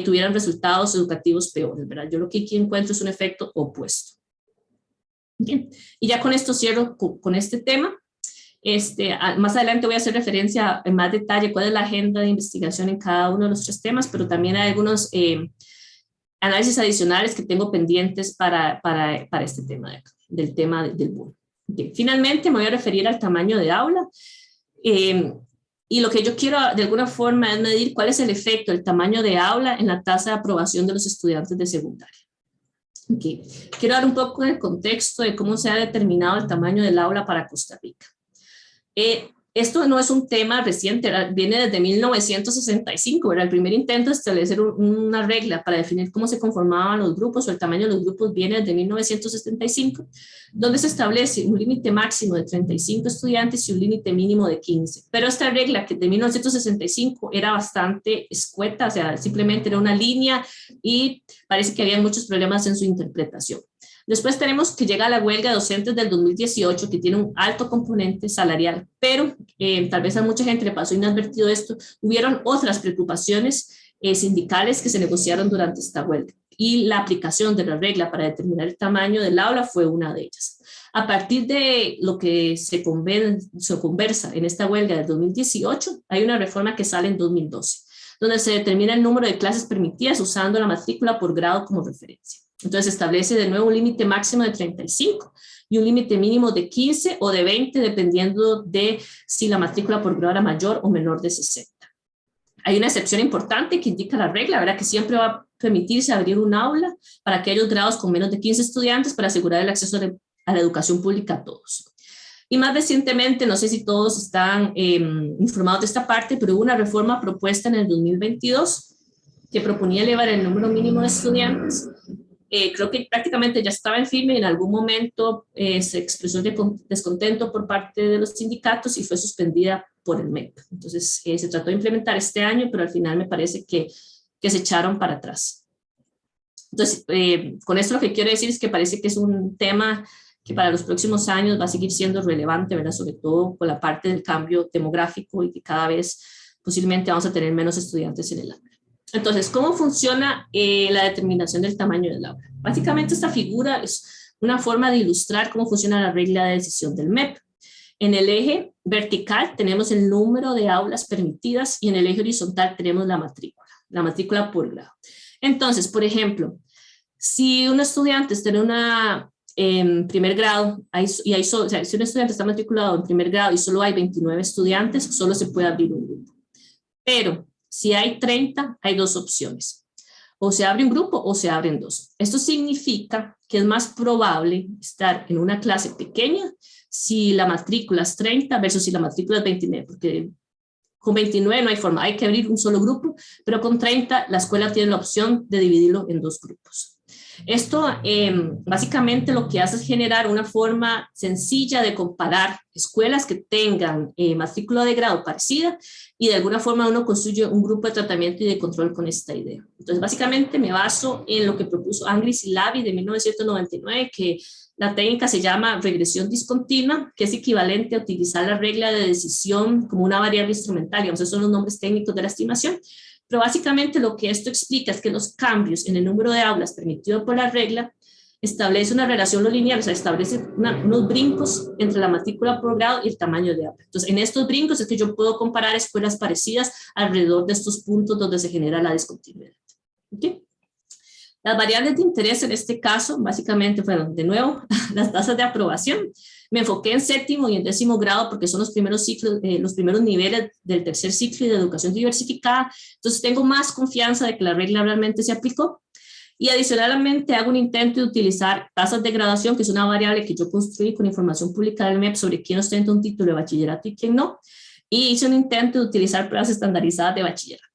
tuvieran resultados educativos peores, ¿verdad? Yo lo que aquí encuentro es un efecto opuesto. Bien, y ya con esto cierro con este tema. Más adelante voy a hacer referencia en más detalle cuál es la agenda de investigación en cada uno de los 3 temas, pero también hay algunos análisis adicionales que tengo pendientes para este tema del tema del boom. Finalmente me voy a referir al tamaño de aula y lo que yo quiero de alguna forma es medir cuál es el efecto del tamaño de aula en la tasa de aprobación de los estudiantes de secundaria. Quiero dar un poco de contexto de cómo se ha determinado el tamaño del aula para Costa Rica. Esto no es un tema reciente, viene desde 1965, ¿verdad? El primer intento de establecer una regla para definir cómo se conformaban los grupos o el tamaño de los grupos viene desde 1975, donde se establece un límite máximo de 35 estudiantes y un límite mínimo de 15. Pero esta regla que de 1965 era bastante escueta, o sea, simplemente era una línea y parece que había muchos problemas en su interpretación. Después tenemos que llega la huelga de docentes del 2018, que tiene un alto componente salarial, pero tal vez a mucha gente le pasó inadvertido esto. Hubieron otras preocupaciones sindicales que se negociaron durante esta huelga y la aplicación de la regla para determinar el tamaño del aula fue una de ellas. A partir de lo que se conversa en esta huelga del 2018, hay una reforma que sale en 2012, donde se determina el número de clases permitidas usando la matrícula por grado como referencia. Entonces se establece de nuevo un límite máximo de 35 y un límite mínimo de 15 o de 20 dependiendo de si la matrícula por grado era mayor o menor de 60. Hay una excepción importante que indica la regla, ¿verdad? Que siempre va a permitirse abrir un aula para aquellos grados con menos de 15 estudiantes para asegurar el acceso a la educación pública a todos. Y más recientemente, no sé si todos están informados de esta parte, pero hubo una reforma propuesta en el 2022 que proponía elevar el número mínimo de estudiantes. Creo que prácticamente ya estaba en firme y en algún momento se expresó descontento por parte de los sindicatos y fue suspendida por el MEP. Entonces se trató de implementar este año, pero al final me parece que se echaron para atrás. Entonces, con esto lo que quiero decir es que parece que es un tema que para los próximos años va a seguir siendo relevante, ¿verdad? Sobre todo con la parte del cambio demográfico y que cada vez posiblemente vamos a tener menos estudiantes en el aula. Entonces, ¿cómo funciona la determinación del tamaño del aula? Básicamente esta figura es una forma de ilustrar cómo funciona la regla de decisión del MEP. En el eje vertical tenemos el número de aulas permitidas y en el eje horizontal tenemos la matrícula por grado. Entonces, por ejemplo, si un estudiante está en primer grado, si un estudiante está matriculado en primer grado y solo hay 29 estudiantes, solo se puede abrir un grupo. Pero si hay 30, hay 2 opciones. O se abre un grupo o se abren 2. Esto significa que es más probable estar en una clase pequeña si la matrícula es 30 versus si la matrícula es 29, porque con 29 no hay forma, hay que abrir un solo grupo, pero con 30 la escuela tiene la opción de dividirlo en 2 grupos. Esto básicamente lo que hace es generar una forma sencilla de comparar escuelas que tengan matrícula de grado parecida y de alguna forma uno construye un grupo de tratamiento y de control con esta idea. Entonces básicamente me baso en lo que propuso Angris y Lavi de 1999, que la técnica se llama regresión discontinua, que es equivalente a utilizar la regla de decisión como una variable instrumental, digamos, esos son los nombres técnicos de la estimación. Pero básicamente lo que esto explica es que los cambios en el número de aulas permitido por la regla establece una relación no lineal, o sea, establece unos brincos entre la matrícula por grado y el tamaño de aula. Entonces, en estos brincos es que yo puedo comparar escuelas parecidas alrededor de estos puntos donde se genera la discontinuidad. ¿Okay? Las variables de interés en este caso, básicamente, fueron, de nuevo, las tasas de aprobación. Me enfoqué en séptimo y en décimo grado porque son los primeros ciclos, los primeros niveles del tercer ciclo de educación diversificada. Entonces, tengo más confianza de que la regla realmente se aplicó. Y adicionalmente hago un intento de utilizar tasas de graduación, que es una variable que yo construí con información pública del MEP sobre quién ostenta un título de bachillerato y quién no. Y hice un intento de utilizar pruebas estandarizadas de bachillerato.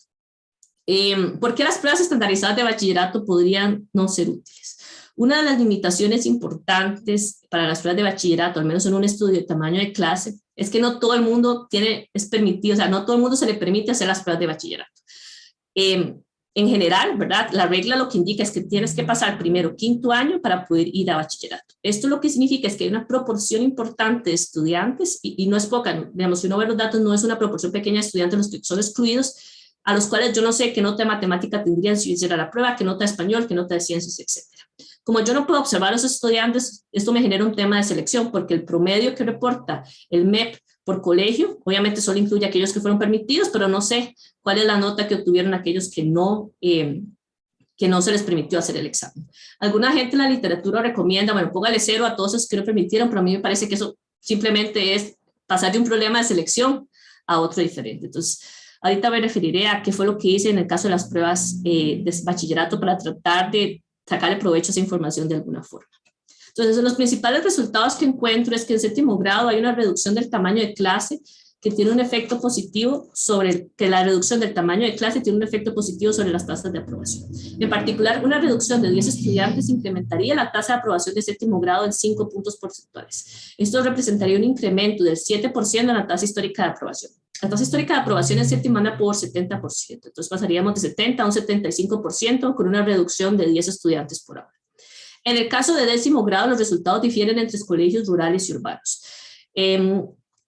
¿Por qué las pruebas estandarizadas de bachillerato podrían no ser útiles? Una de las limitaciones importantes para las pruebas de bachillerato, al menos en un estudio de tamaño de clase, es que no todo el mundo es permitido, o sea, no todo el mundo se le permite hacer las pruebas de bachillerato. En general, ¿verdad? La regla lo que indica es que tienes que pasar primero quinto año para poder ir a bachillerato. Esto lo que significa es que hay una proporción importante de estudiantes, y no es poca, digamos, si uno ve los datos, no es una proporción pequeña de estudiantes los que son excluidos, a los cuales yo no sé qué nota de matemática tendrían si hiciera la prueba, qué nota de español, qué nota de ciencias, etc. Como yo no puedo observar a los estudiantes, esto me genera un tema de selección, porque el promedio que reporta el MEP por colegio, obviamente solo incluye a aquellos que fueron permitidos, pero no sé cuál es la nota que obtuvieron aquellos que no se les permitió hacer el examen. Alguna gente en la literatura recomienda, bueno, póngale 0 a todos esos que no permitieron, pero a mí me parece que eso simplemente es pasar de un problema de selección a otro diferente. Entonces, ahorita me referiré a qué fue lo que hice en el caso de las pruebas de bachillerato para tratar de sacarle provecho a esa información de alguna forma. Entonces, los principales resultados que encuentro es que en séptimo grado hay una reducción del tamaño de clase que tiene un efecto positivo que la reducción del tamaño de clase tiene un efecto positivo sobre las tasas de aprobación. En particular, una reducción de 10 estudiantes incrementaría la tasa de aprobación de séptimo grado en 5 puntos porcentuales. Esto representaría un incremento del 7% en la tasa histórica de aprobación. La tasa histórica de aprobación en séptimo anda por 70%, entonces pasaríamos de 70 a un 75% con una reducción de 10 estudiantes por aula. En el caso de décimo grado, los resultados difieren entre colegios rurales y urbanos.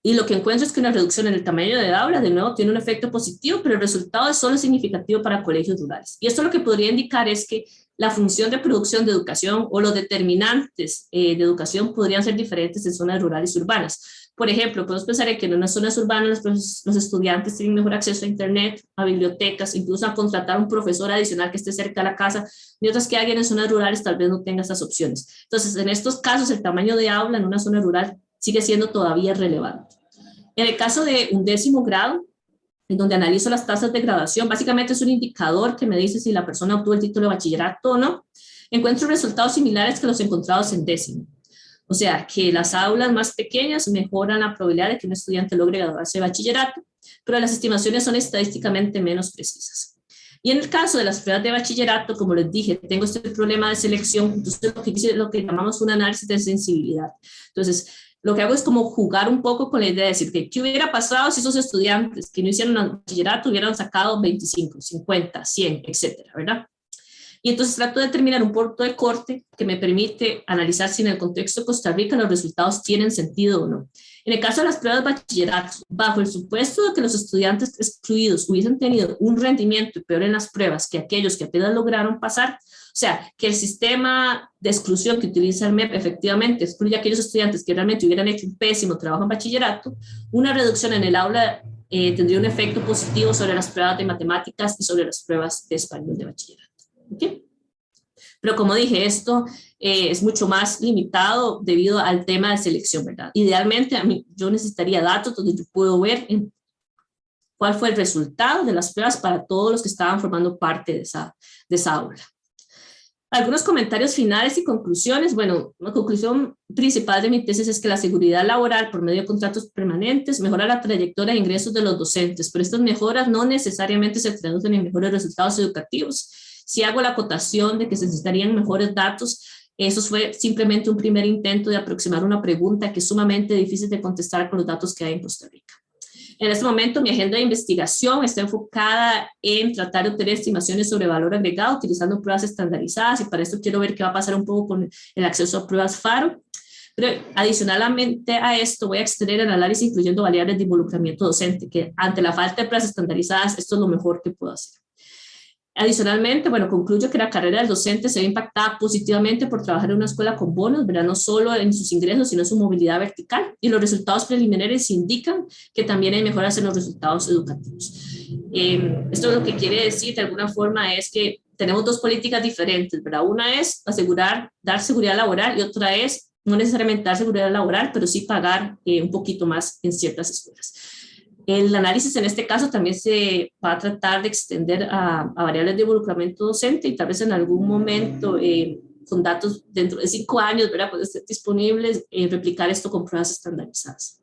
Y lo que encuentro es que una reducción en el tamaño de aula, de nuevo, tiene un efecto positivo, pero el resultado es solo significativo para colegios rurales. Y esto lo que podría indicar es que la función de producción de educación o los determinantes de educación podrían ser diferentes en zonas rurales y urbanas. Por ejemplo, podemos pensar en que en unas zonas urbanas los estudiantes tienen mejor acceso a internet, a bibliotecas, incluso a contratar un profesor adicional que esté cerca de la casa, mientras que alguien en zonas rurales tal vez no tenga estas opciones. Entonces, en estos casos, el tamaño de aula en una zona rural sigue siendo todavía relevante. En el caso de un décimo grado, en donde analizo las tasas de graduación, básicamente es un indicador que me dice si la persona obtuvo el título de bachillerato o no, encuentro resultados similares que los encontrados en décimo. O sea, que las aulas más pequeñas mejoran la probabilidad de que un estudiante logre graduarse de bachillerato, pero las estimaciones son estadísticamente menos precisas. Y en el caso de las pruebas de bachillerato, como les dije, tengo este problema de selección, entonces lo que hice es lo que llamamos un análisis de sensibilidad. Entonces, lo que hago es como jugar un poco con la idea de decir que qué hubiera pasado si esos estudiantes que no hicieron bachillerato hubieran sacado 25, 50, 100, etcétera, ¿verdad? Y entonces trato de determinar un punto de corte que me permite analizar si en el contexto de Costa Rica los resultados tienen sentido o no. En el caso de las pruebas de bachillerato, bajo el supuesto de que los estudiantes excluidos hubiesen tenido un rendimiento peor en las pruebas que aquellos que apenas lograron pasar, o sea, que el sistema de exclusión que utiliza el MEP efectivamente excluye a aquellos estudiantes que realmente hubieran hecho un pésimo trabajo en bachillerato, una reducción en el aula tendría un efecto positivo sobre las pruebas de matemáticas y sobre las pruebas de español de bachillerato. ¿Okay? Pero como dije, esto es mucho más limitado debido al tema de selección, ¿verdad? Idealmente, yo necesitaría datos donde yo puedo ver cuál fue el resultado de las pruebas para todos los que estaban formando parte de esa aula. Algunos comentarios finales y conclusiones. Bueno, la conclusión principal de mi tesis es que la seguridad laboral por medio de contratos permanentes mejora la trayectoria de ingresos de los docentes, pero estas mejoras no necesariamente se traducen en mejores resultados educativos. Si hago la acotación de que se necesitarían mejores datos, eso fue simplemente un primer intento de aproximar una pregunta que es sumamente difícil de contestar con los datos que hay en Costa Rica. En este momento, mi agenda de investigación está enfocada en tratar de obtener estimaciones sobre valor agregado utilizando pruebas estandarizadas, y para esto quiero ver qué va a pasar un poco con el acceso a pruebas FARO. Pero adicionalmente a esto voy a extender el análisis incluyendo variables de involucramiento docente, que ante la falta de pruebas estandarizadas esto es lo mejor que puedo hacer. Adicionalmente, bueno, concluyo que la carrera del docente se ve impactada positivamente por trabajar en una escuela con bonos, ¿verdad? No solo en sus ingresos, sino en su movilidad vertical. Y los resultados preliminares indican que también hay mejoras en los resultados educativos. Esto lo que quiere decir de alguna forma es que tenemos dos políticas diferentes, ¿verdad? Una es dar seguridad laboral y otra es no necesariamente dar seguridad laboral, pero sí pagar un poquito más en ciertas escuelas. El análisis en este caso también se va a tratar de extender a variables de involucramiento docente y tal vez en algún momento con datos dentro de 5 años, ¿verdad? Puede ser disponibles, replicar esto con pruebas estandarizadas.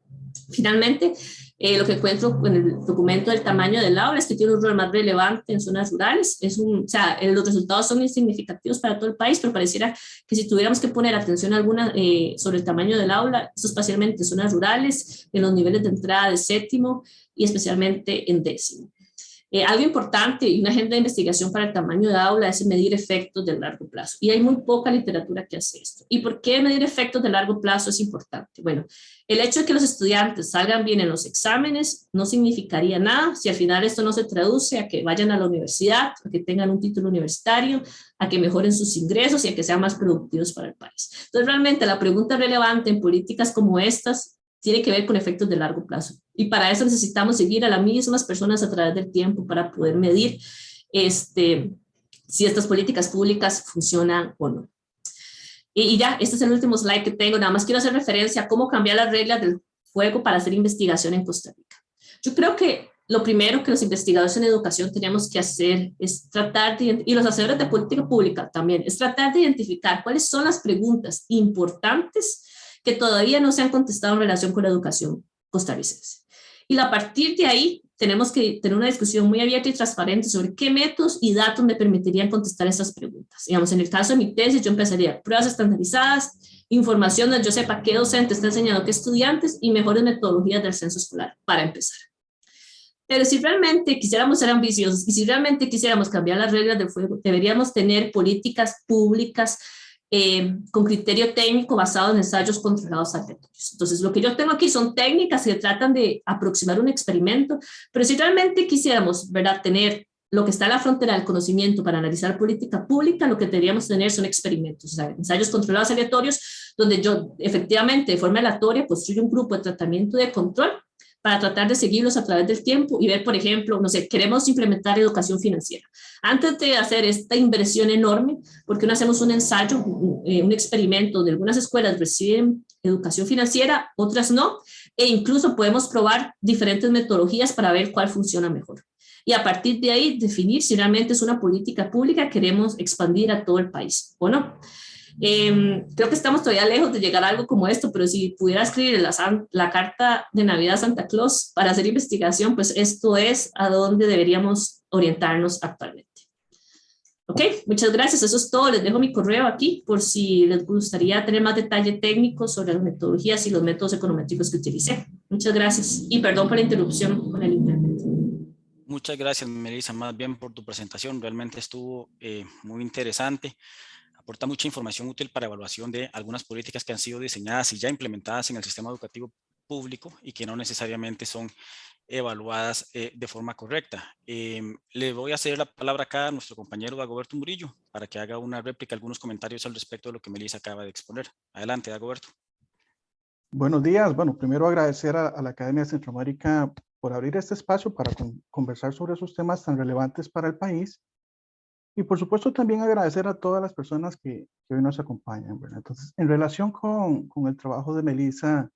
Finalmente, lo que encuentro en el documento del tamaño del aula es que tiene un rol más relevante en zonas rurales. O sea, los resultados son insignificativos para todo el país, pero pareciera que si tuviéramos que poner atención alguna sobre el tamaño del aula, esto especialmente en zonas rurales, en los niveles de entrada de séptimo y especialmente en décimo. Algo importante y una agenda de investigación para el tamaño de aula es medir efectos de largo plazo. Y hay muy poca literatura que hace esto. ¿Y por qué medir efectos de largo plazo es importante? Bueno, el hecho de que los estudiantes salgan bien en los exámenes no significaría nada si al final esto no se traduce a que vayan a la universidad, a que tengan un título universitario, a que mejoren sus ingresos y a que sean más productivos para el país. Entonces, realmente la pregunta relevante en políticas como estas tiene que ver con efectos de largo plazo. Y para eso necesitamos seguir a las mismas personas a través del tiempo para poder medir si estas políticas públicas funcionan o no. Y ya, este es el último slide que tengo. Nada más quiero hacer referencia a cómo cambiar las reglas del juego para hacer investigación en Costa Rica. Yo creo que lo primero que los investigadores en educación tenemos que hacer es tratar de, y los hacedores de política pública también, es tratar de identificar cuáles son las preguntas importantes que todavía no se han contestado en relación con la educación costarricense. Y a partir de ahí tenemos que tener una discusión muy abierta y transparente sobre qué métodos y datos me permitirían contestar estas preguntas. Digamos, en el caso de mi tesis, yo empezaría pruebas estandarizadas, información donde yo sepa qué docente está enseñando qué estudiantes y mejores metodologías del censo escolar, para empezar. Pero si realmente quisiéramos ser ambiciosos y si realmente quisiéramos cambiar las reglas del juego, deberíamos tener políticas públicas con criterio técnico basado en ensayos controlados aleatorios. Entonces, lo que yo tengo aquí son técnicas que tratan de aproximar un experimento, pero si realmente quisiéramos, ¿verdad?, tener lo que está en la frontera del conocimiento para analizar política pública, lo que deberíamos tener son experimentos, o sea, ensayos controlados aleatorios, donde yo efectivamente de forma aleatoria construyo un grupo de tratamiento de control para tratar de seguirlos a través del tiempo y ver, por ejemplo, no sé, queremos implementar educación financiera. Antes de hacer esta inversión enorme, ¿por qué no hacemos un ensayo, un experimento donde algunas escuelas reciben educación financiera, otras no, e incluso podemos probar diferentes metodologías para ver cuál funciona mejor? Y a partir de ahí definir si realmente es una política pública que queremos expandir a todo el país o no. Creo que estamos todavía lejos de llegar a algo como esto, pero si pudiera escribir la carta de Navidad a Santa Claus para hacer investigación, pues esto es a donde deberíamos orientarnos actualmente. Ok, muchas gracias, eso es todo. Les dejo mi correo aquí por si les gustaría tener más detalle técnico sobre las metodologías y los métodos econométricos que utilicé. Muchas gracias y perdón por la interrupción con el internet. Muchas gracias, Melissa, más bien por tu presentación. Realmente estuvo muy interesante. Aporta mucha información útil para evaluación de algunas políticas que han sido diseñadas y ya implementadas en el sistema educativo público y que no necesariamente son evaluadas de forma correcta. Le voy a ceder la palabra acá a nuestro compañero Dagoberto Murillo para que haga una réplica, algunos comentarios al respecto de lo que Melissa acaba de exponer. Adelante, Dagoberto. Buenos días. Bueno, primero agradecer a la Academia de Centroamérica por abrir este espacio para conversar sobre esos temas tan relevantes para el país. Y por supuesto también agradecer a todas las personas que hoy nos acompañan, ¿verdad? Entonces, en relación con el trabajo de Melissa,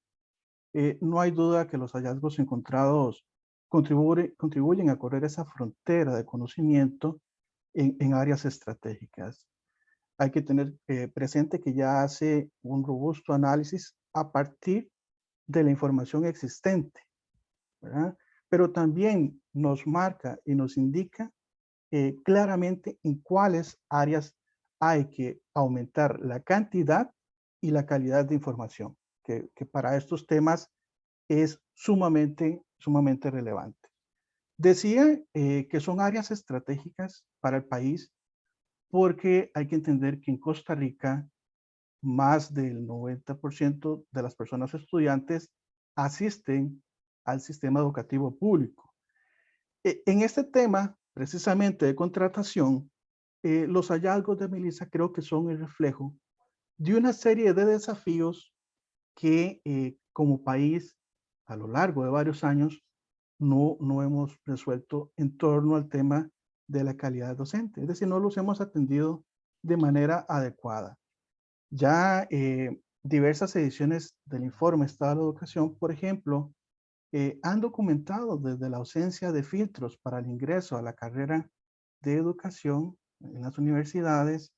no hay duda que los hallazgos encontrados contribuyen a correr esa frontera de conocimiento en áreas estratégicas. Hay que tener presente que ya hace un robusto análisis a partir de la información existente, ¿verdad? Pero también nos marca y nos indica claramente en cuáles áreas hay que aumentar la cantidad y la calidad de información, que para estos temas es sumamente relevante. Decía que son áreas estratégicas para el país porque hay que entender que en Costa Rica más del 90% de las personas estudiantes asisten al sistema educativo público. En este tema, precisamente de contratación, los hallazgos de Melissa creo que son el reflejo de una serie de desafíos que como país a lo largo de varios años no hemos resuelto en torno al tema de la calidad docente. Es decir, no los hemos atendido de manera adecuada. Ya diversas ediciones del informe Estado de la Educación, por ejemplo, han documentado desde la ausencia de filtros para el ingreso a la carrera de educación en las universidades,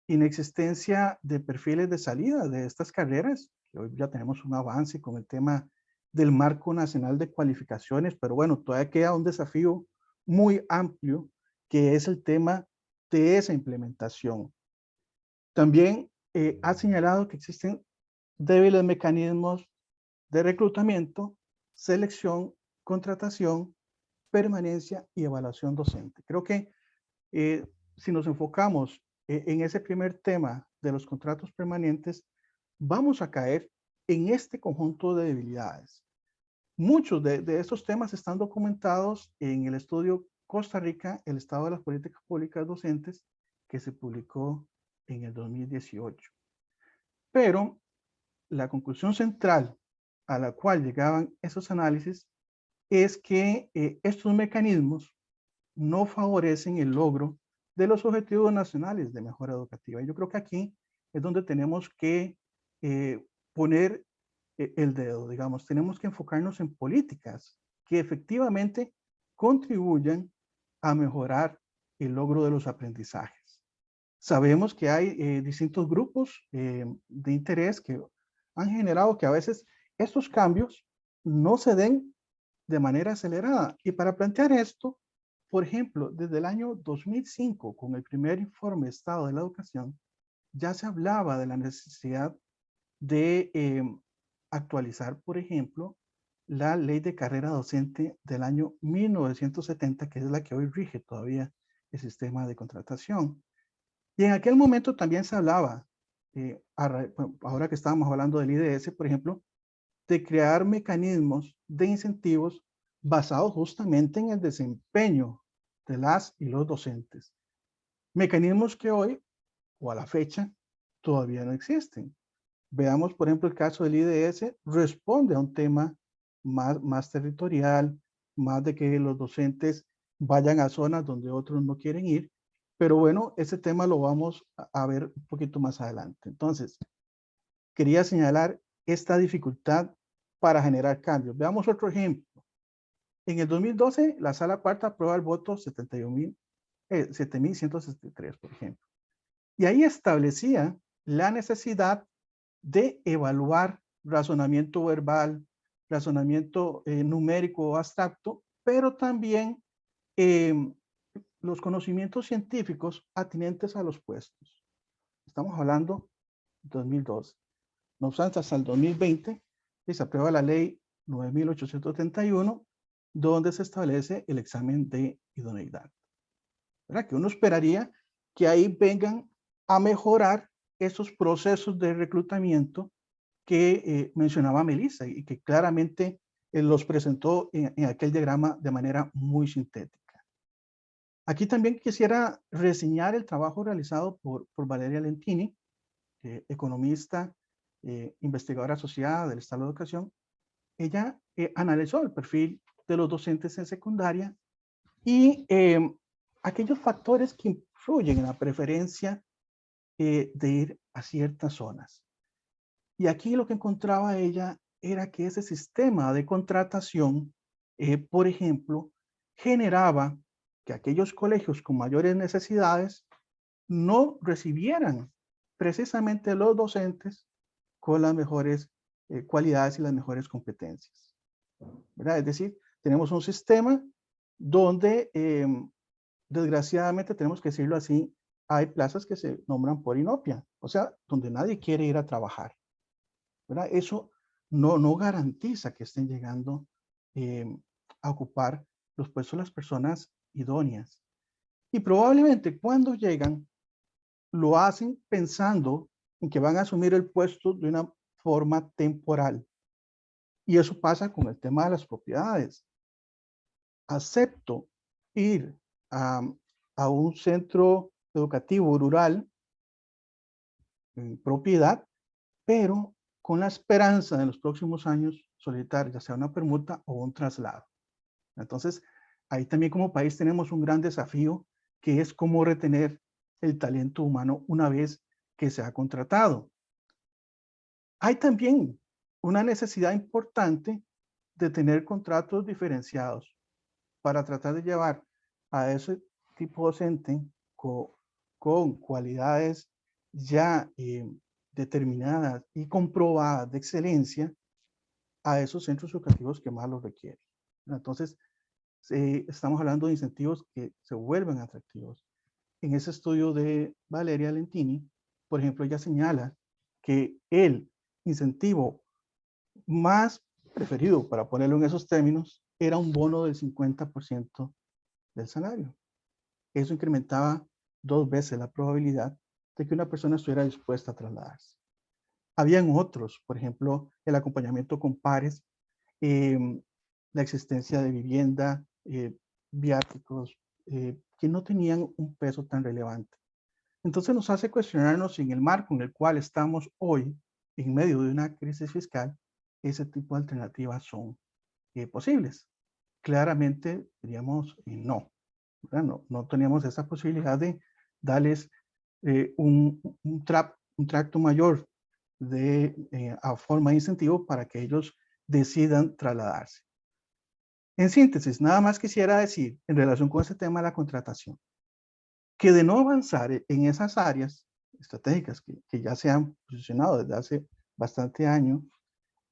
inexistencia de perfiles de salida de estas carreras. Hoy ya tenemos un avance con el tema del Marco Nacional de Cualificaciones, pero bueno, todavía queda un desafío muy amplio que es el tema de esa implementación. También ha señalado que existen débiles mecanismos de reclutamiento, selección, contratación, permanencia y evaluación docente. Creo que si nos enfocamos en ese primer tema de los contratos permanentes, vamos a caer en este conjunto de debilidades. Muchos de estos temas están documentados en el estudio Costa Rica, el estado de las políticas públicas docentes, que se publicó en el 2018. Pero la conclusión central a la cual llegaban esos análisis es que estos mecanismos no favorecen el logro de los objetivos nacionales de mejora educativa. Yo creo que aquí es donde tenemos que poner el dedo, digamos, tenemos que enfocarnos en políticas que efectivamente contribuyan a mejorar el logro de los aprendizajes. Sabemos que hay distintos grupos de interés que han generado que a veces estos cambios no se den de manera acelerada. Y para plantear esto, por ejemplo, desde el año 2005, con el primer informe Estado de la Educación, ya se hablaba de la necesidad de actualizar, por ejemplo, la ley de carrera docente del año 1970, que es la que hoy rige todavía el sistema de contratación. Y en aquel momento también se hablaba, ahora que estábamos hablando del IDS, por ejemplo, de crear mecanismos de incentivos basados justamente en el desempeño de las y los docentes. Mecanismos que hoy, o a la fecha, todavía no existen. Veamos, por ejemplo, el caso del IDS, responde a un tema más territorial, más de que los docentes vayan a zonas donde otros no quieren ir, pero bueno, ese tema lo vamos a ver un poquito más adelante. Entonces, quería señalar esta dificultad para generar cambios. Veamos otro ejemplo. En el 2012, la Sala Cuarta aprueba el voto 7.163, por ejemplo. Y ahí establecía la necesidad de evaluar razonamiento verbal, razonamiento numérico o abstracto, pero también los conocimientos científicos atinentes a los puestos. Estamos hablando de 2012. No obstante, hasta el 2020 se aprueba la ley 9.831, donde se establece el examen de idoneidad. ¿Verdad? Que uno esperaría que ahí vengan a mejorar esos procesos de reclutamiento que mencionaba Melissa y que claramente los presentó en aquel diagrama de manera muy sintética. Aquí también quisiera reseñar el trabajo realizado por Valeria Lentini, economista, investigadora asociada del Estado de la Educación. Ella analizó el perfil de los docentes en secundaria y aquellos factores que influyen en la preferencia de ir a ciertas zonas. Y aquí lo que encontraba ella era que ese sistema de contratación, por ejemplo, generaba que aquellos colegios con mayores necesidades no recibieran precisamente los docentes con las mejores cualidades y las mejores competencias, ¿verdad? Es decir, tenemos un sistema donde, desgraciadamente, tenemos que decirlo así, hay plazas que se nombran por inopia, o sea, donde nadie quiere ir a trabajar, ¿verdad? Eso no garantiza que estén llegando a ocupar los puestos las personas idóneas. Y probablemente cuando llegan, lo hacen pensando en que van a asumir el puesto de una forma temporal. Y eso pasa con el tema de las propiedades. Acepto ir a un centro educativo rural en propiedad, pero con la esperanza de en los próximos años solicitar ya sea una permuta o un traslado. Entonces, ahí también como país tenemos un gran desafío, que es cómo retener el talento humano una vez que se ha contratado. Hay también una necesidad importante de tener contratos diferenciados para tratar de llevar a ese tipo docente con cualidades ya determinadas y comprobadas de excelencia a esos centros educativos que más lo requieren. Entonces, estamos hablando de incentivos que se vuelven atractivos. En ese estudio de Valeria Lentini, por ejemplo, ella señala que el incentivo más preferido, para ponerlo en esos términos, era un bono del 50% del salario. Eso incrementaba 2 veces la probabilidad de que una persona estuviera dispuesta a trasladarse. Habían otros, por ejemplo, el acompañamiento con pares, la existencia de vivienda, viáticos, que no tenían un peso tan relevante. Entonces nos hace cuestionarnos si en el marco en el cual estamos hoy, en medio de una crisis fiscal, ese tipo de alternativas son posibles. Claramente diríamos no. No teníamos esa posibilidad de darles un tracto mayor a forma de incentivo para que ellos decidan trasladarse. En síntesis, nada más quisiera decir en relación con este tema de la contratación, que de no avanzar en esas áreas estratégicas que ya se han posicionado desde hace bastantes años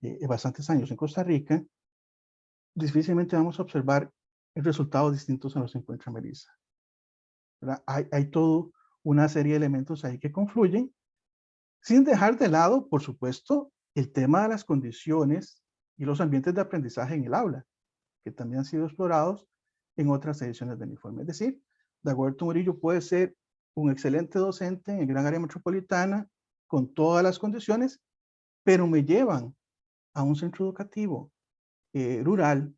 en Costa Rica, difícilmente vamos a observar resultados distintos a los que encuentra Melissa. Hay toda una serie de elementos ahí que confluyen, sin dejar de lado, por supuesto, el tema de las condiciones y los ambientes de aprendizaje en el aula, que también han sido explorados en otras ediciones del informe. Es decir, Dagoberto Murillo puede ser un excelente docente en gran área metropolitana, con todas las condiciones, pero me llevan a un centro educativo rural,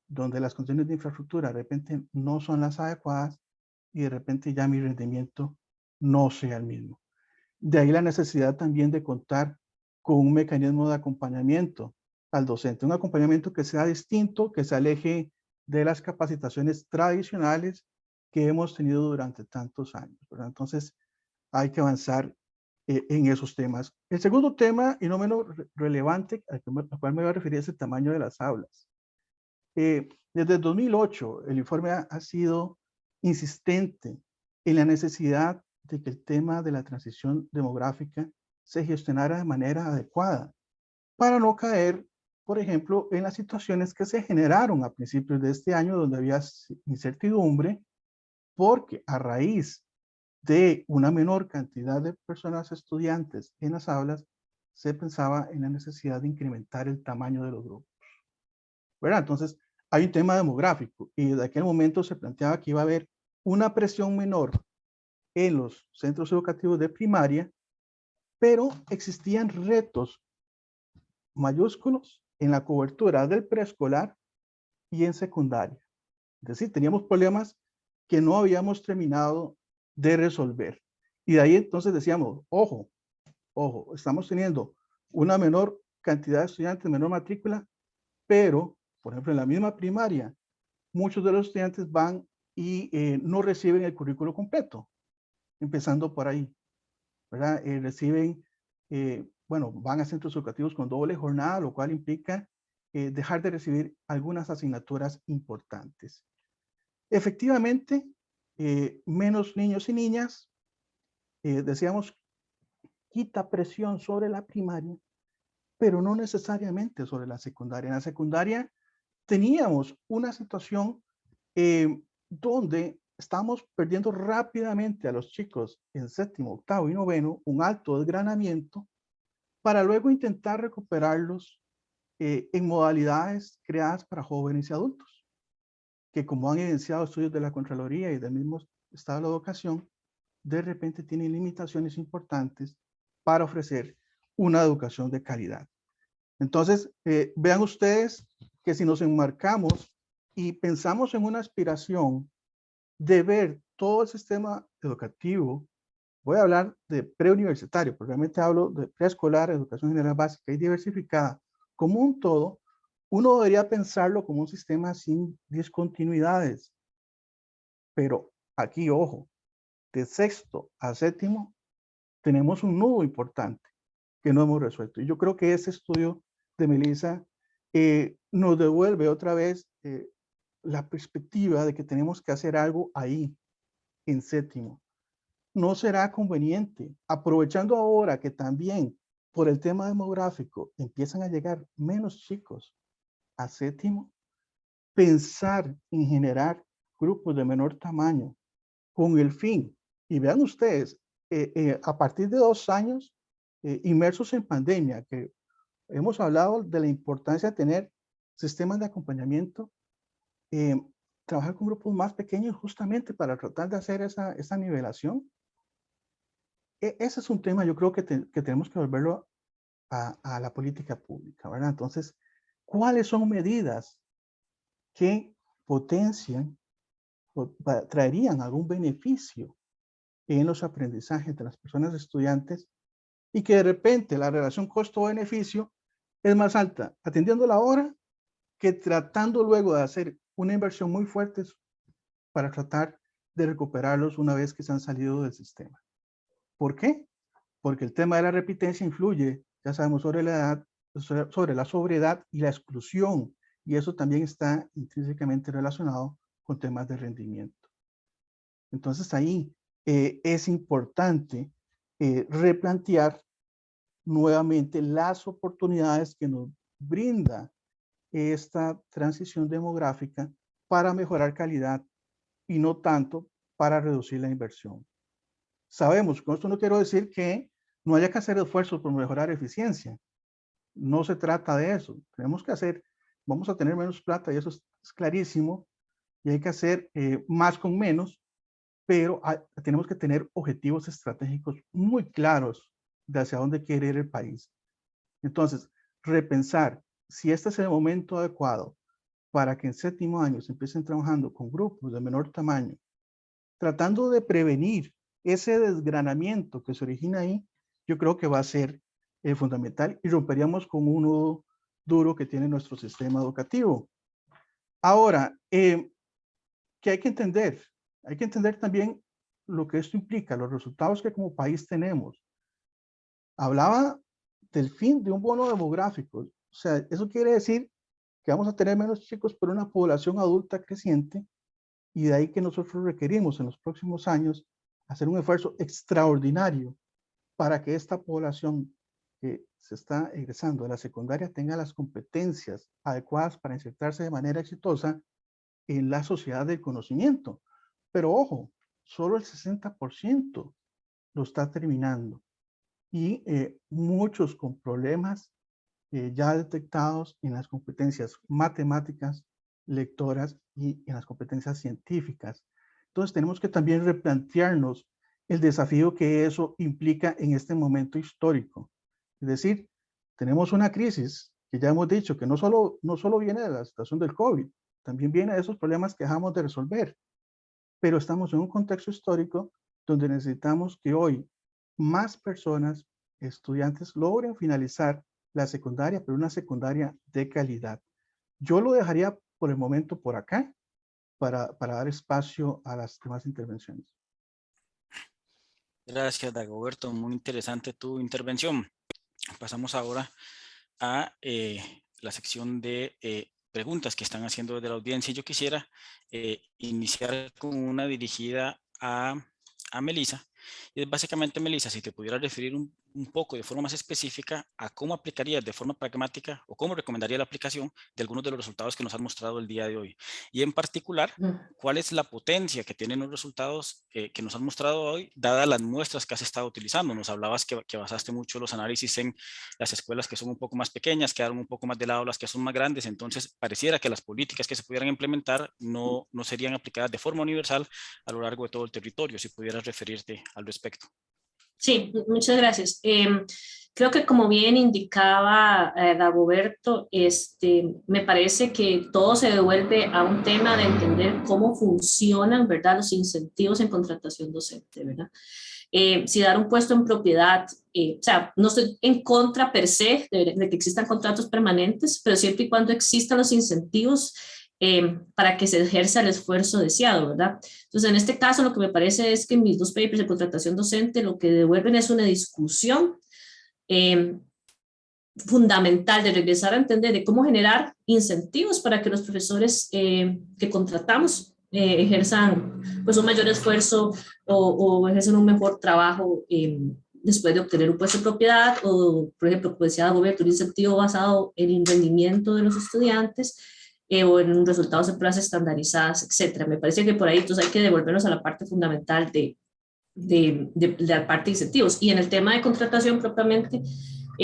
donde las condiciones de infraestructura de repente no son las adecuadas y de repente ya mi rendimiento no sea el mismo. De ahí la necesidad también de contar con un mecanismo de acompañamiento al docente, un acompañamiento que sea distinto, que se aleje de las capacitaciones tradicionales que hemos tenido durante tantos años, ¿verdad? Entonces hay que avanzar en esos temas. El segundo tema, y no menos relevante, al cual me voy a referir, es el tamaño de las aulas. Desde el 2008, el informe ha sido insistente en la necesidad de que el tema de la transición demográfica se gestionara de manera adecuada para no caer, por ejemplo, en las situaciones que se generaron a principios de este año, donde había incertidumbre, porque a raíz de una menor cantidad de personas estudiantes en las aulas, se pensaba en la necesidad de incrementar el tamaño de los grupos, ¿verdad? Entonces, hay un tema demográfico y desde aquel momento se planteaba que iba a haber una presión menor en los centros educativos de primaria, pero existían retos mayúsculos en la cobertura del preescolar y en secundaria. Es decir, teníamos problemas que no habíamos terminado de resolver. Y de ahí entonces decíamos, ojo, estamos teniendo una menor cantidad de estudiantes, menor matrícula, pero, por ejemplo, en la misma primaria, muchos de los estudiantes van y no reciben el currículo completo, empezando por ahí, ¿verdad? Reciben, bueno, van a centros educativos con doble jornada, lo cual implica dejar de recibir algunas asignaturas importantes. Efectivamente, menos niños y niñas, decíamos, quita presión sobre la primaria, pero no necesariamente sobre la secundaria. En la secundaria teníamos una situación donde estamos perdiendo rápidamente a los chicos en séptimo, octavo y noveno, un alto desgranamiento, para luego intentar recuperarlos en modalidades creadas para jóvenes y adultos, que como han evidenciado estudios de la Contraloría y del mismo Estado de la Educación, de repente tienen limitaciones importantes para ofrecer una educación de calidad. Entonces, vean ustedes que si nos enmarcamos y pensamos en una aspiración de ver todo el sistema educativo. Voy a hablar de preuniversitario, porque realmente hablo de preescolar, educación general básica y diversificada. Como un todo, uno debería pensarlo como un sistema sin discontinuidades. Pero aquí, ojo, de sexto a séptimo, tenemos un nudo importante que no hemos resuelto. Y yo creo que ese estudio de Melissa nos devuelve otra vez la perspectiva de que tenemos que hacer algo ahí, en séptimo. No será conveniente, aprovechando ahora que también por el tema demográfico empiezan a llegar menos chicos a séptimo, pensar en generar grupos de menor tamaño con el fin, y vean ustedes, a partir de 2 años inmersos en pandemia, que hemos hablado de la importancia de tener sistemas de acompañamiento, trabajar con grupos más pequeños justamente para tratar de hacer esa nivelación. Ese es un tema, yo creo que tenemos que volverlo a la política pública, ¿verdad? Entonces, ¿cuáles son medidas que potencian o traerían algún beneficio en los aprendizajes de las personas estudiantes y que de repente la relación costo-beneficio es más alta atendiendo la hora que tratando luego de hacer una inversión muy fuerte para tratar de recuperarlos una vez que se han salido del sistema? ¿Por qué? Porque el tema de la repitencia influye, ya sabemos, sobre la edad, sobre la sobriedad y la exclusión, y eso también está intrínsecamente relacionado con temas de rendimiento. Entonces ahí es importante replantear nuevamente las oportunidades que nos brinda esta transición demográfica para mejorar calidad y no tanto para reducir la inversión. Sabemos, con esto no quiero decir que no haya que hacer esfuerzos por mejorar eficiencia. No se trata de eso. Tenemos que hacer, vamos a tener menos plata y eso es clarísimo, y hay que hacer más con menos, pero tenemos que tener objetivos estratégicos muy claros de hacia dónde quiere ir el país. Entonces, repensar si este es el momento adecuado para que en séptimo año se empiecen trabajando con grupos de menor tamaño, tratando de prevenir ese desgranamiento que se origina ahí, yo creo que va a ser fundamental y romperíamos con un nudo duro que tiene nuestro sistema educativo. Ahora, ¿qué hay que entender? Hay que entender también lo que esto implica, los resultados que como país tenemos. Hablaba del fin de un bono demográfico. O sea, eso quiere decir que vamos a tener menos chicos, pero una población adulta creciente, y de ahí que nosotros requerimos en los próximos años hacer un esfuerzo extraordinario para que esta población que se está egresando de la secundaria tenga las competencias adecuadas para insertarse de manera exitosa en la sociedad del conocimiento. Pero ojo, solo el 60% lo está terminando y muchos con problemas ya detectados en las competencias matemáticas, lectoras y en las competencias científicas. Entonces tenemos que también replantearnos el desafío que eso implica en este momento histórico. Es decir, tenemos una crisis que ya hemos dicho que no solo viene de la situación del COVID, también viene de esos problemas que dejamos de resolver, pero estamos en un contexto histórico donde necesitamos que hoy más personas, estudiantes, logren finalizar la secundaria, pero una secundaria de calidad. Yo lo dejaría por el momento por acá para dar espacio a las demás intervenciones. Gracias, Dagoberto. Muy interesante tu intervención. Pasamos ahora a la sección de preguntas que están haciendo desde la audiencia. Yo quisiera iniciar con una dirigida a Melissa. Y es básicamente, Melissa, si te pudieras referir un poco de forma más específica a cómo aplicarías de forma pragmática o cómo recomendaría la aplicación de algunos de los resultados que nos han mostrado el día de hoy. Y en particular, ¿cuál es la potencia que tienen los resultados que nos han mostrado hoy, dadas las muestras que has estado utilizando? Nos hablabas que basaste mucho los análisis en las escuelas que son un poco más pequeñas, quedaron un poco más de lado las que son más grandes, entonces pareciera que las políticas que se pudieran implementar no serían aplicadas de forma universal a lo largo de todo el territorio, si pudieras referirte al respecto. Sí, muchas gracias. Creo que como bien indicaba Dagoberto, me parece que todo se devuelve a un tema de entender cómo funcionan, ¿verdad?, los incentivos en contratación docente, ¿verdad? Si dar un puesto en propiedad, o sea, no estoy en contra per se de que existan contratos permanentes, pero siempre y cuando existan los incentivos para que se ejerza el esfuerzo deseado, ¿verdad? Entonces, en este caso, lo que me parece es que mis dos papers de contratación docente lo que devuelven es una discusión fundamental de regresar a entender de cómo generar incentivos para que los profesores que contratamos ejerzan pues un mayor esfuerzo o ejerzan un mejor trabajo después de obtener un puesto de propiedad o, por ejemplo, como decía Dagoberto, un incentivo basado en el rendimiento de los estudiantes o en resultados de pruebas estandarizadas, etcétera. Me parece que por ahí entonces hay que devolvernos a la parte fundamental de la parte de incentivos. Y en el tema de contratación propiamente,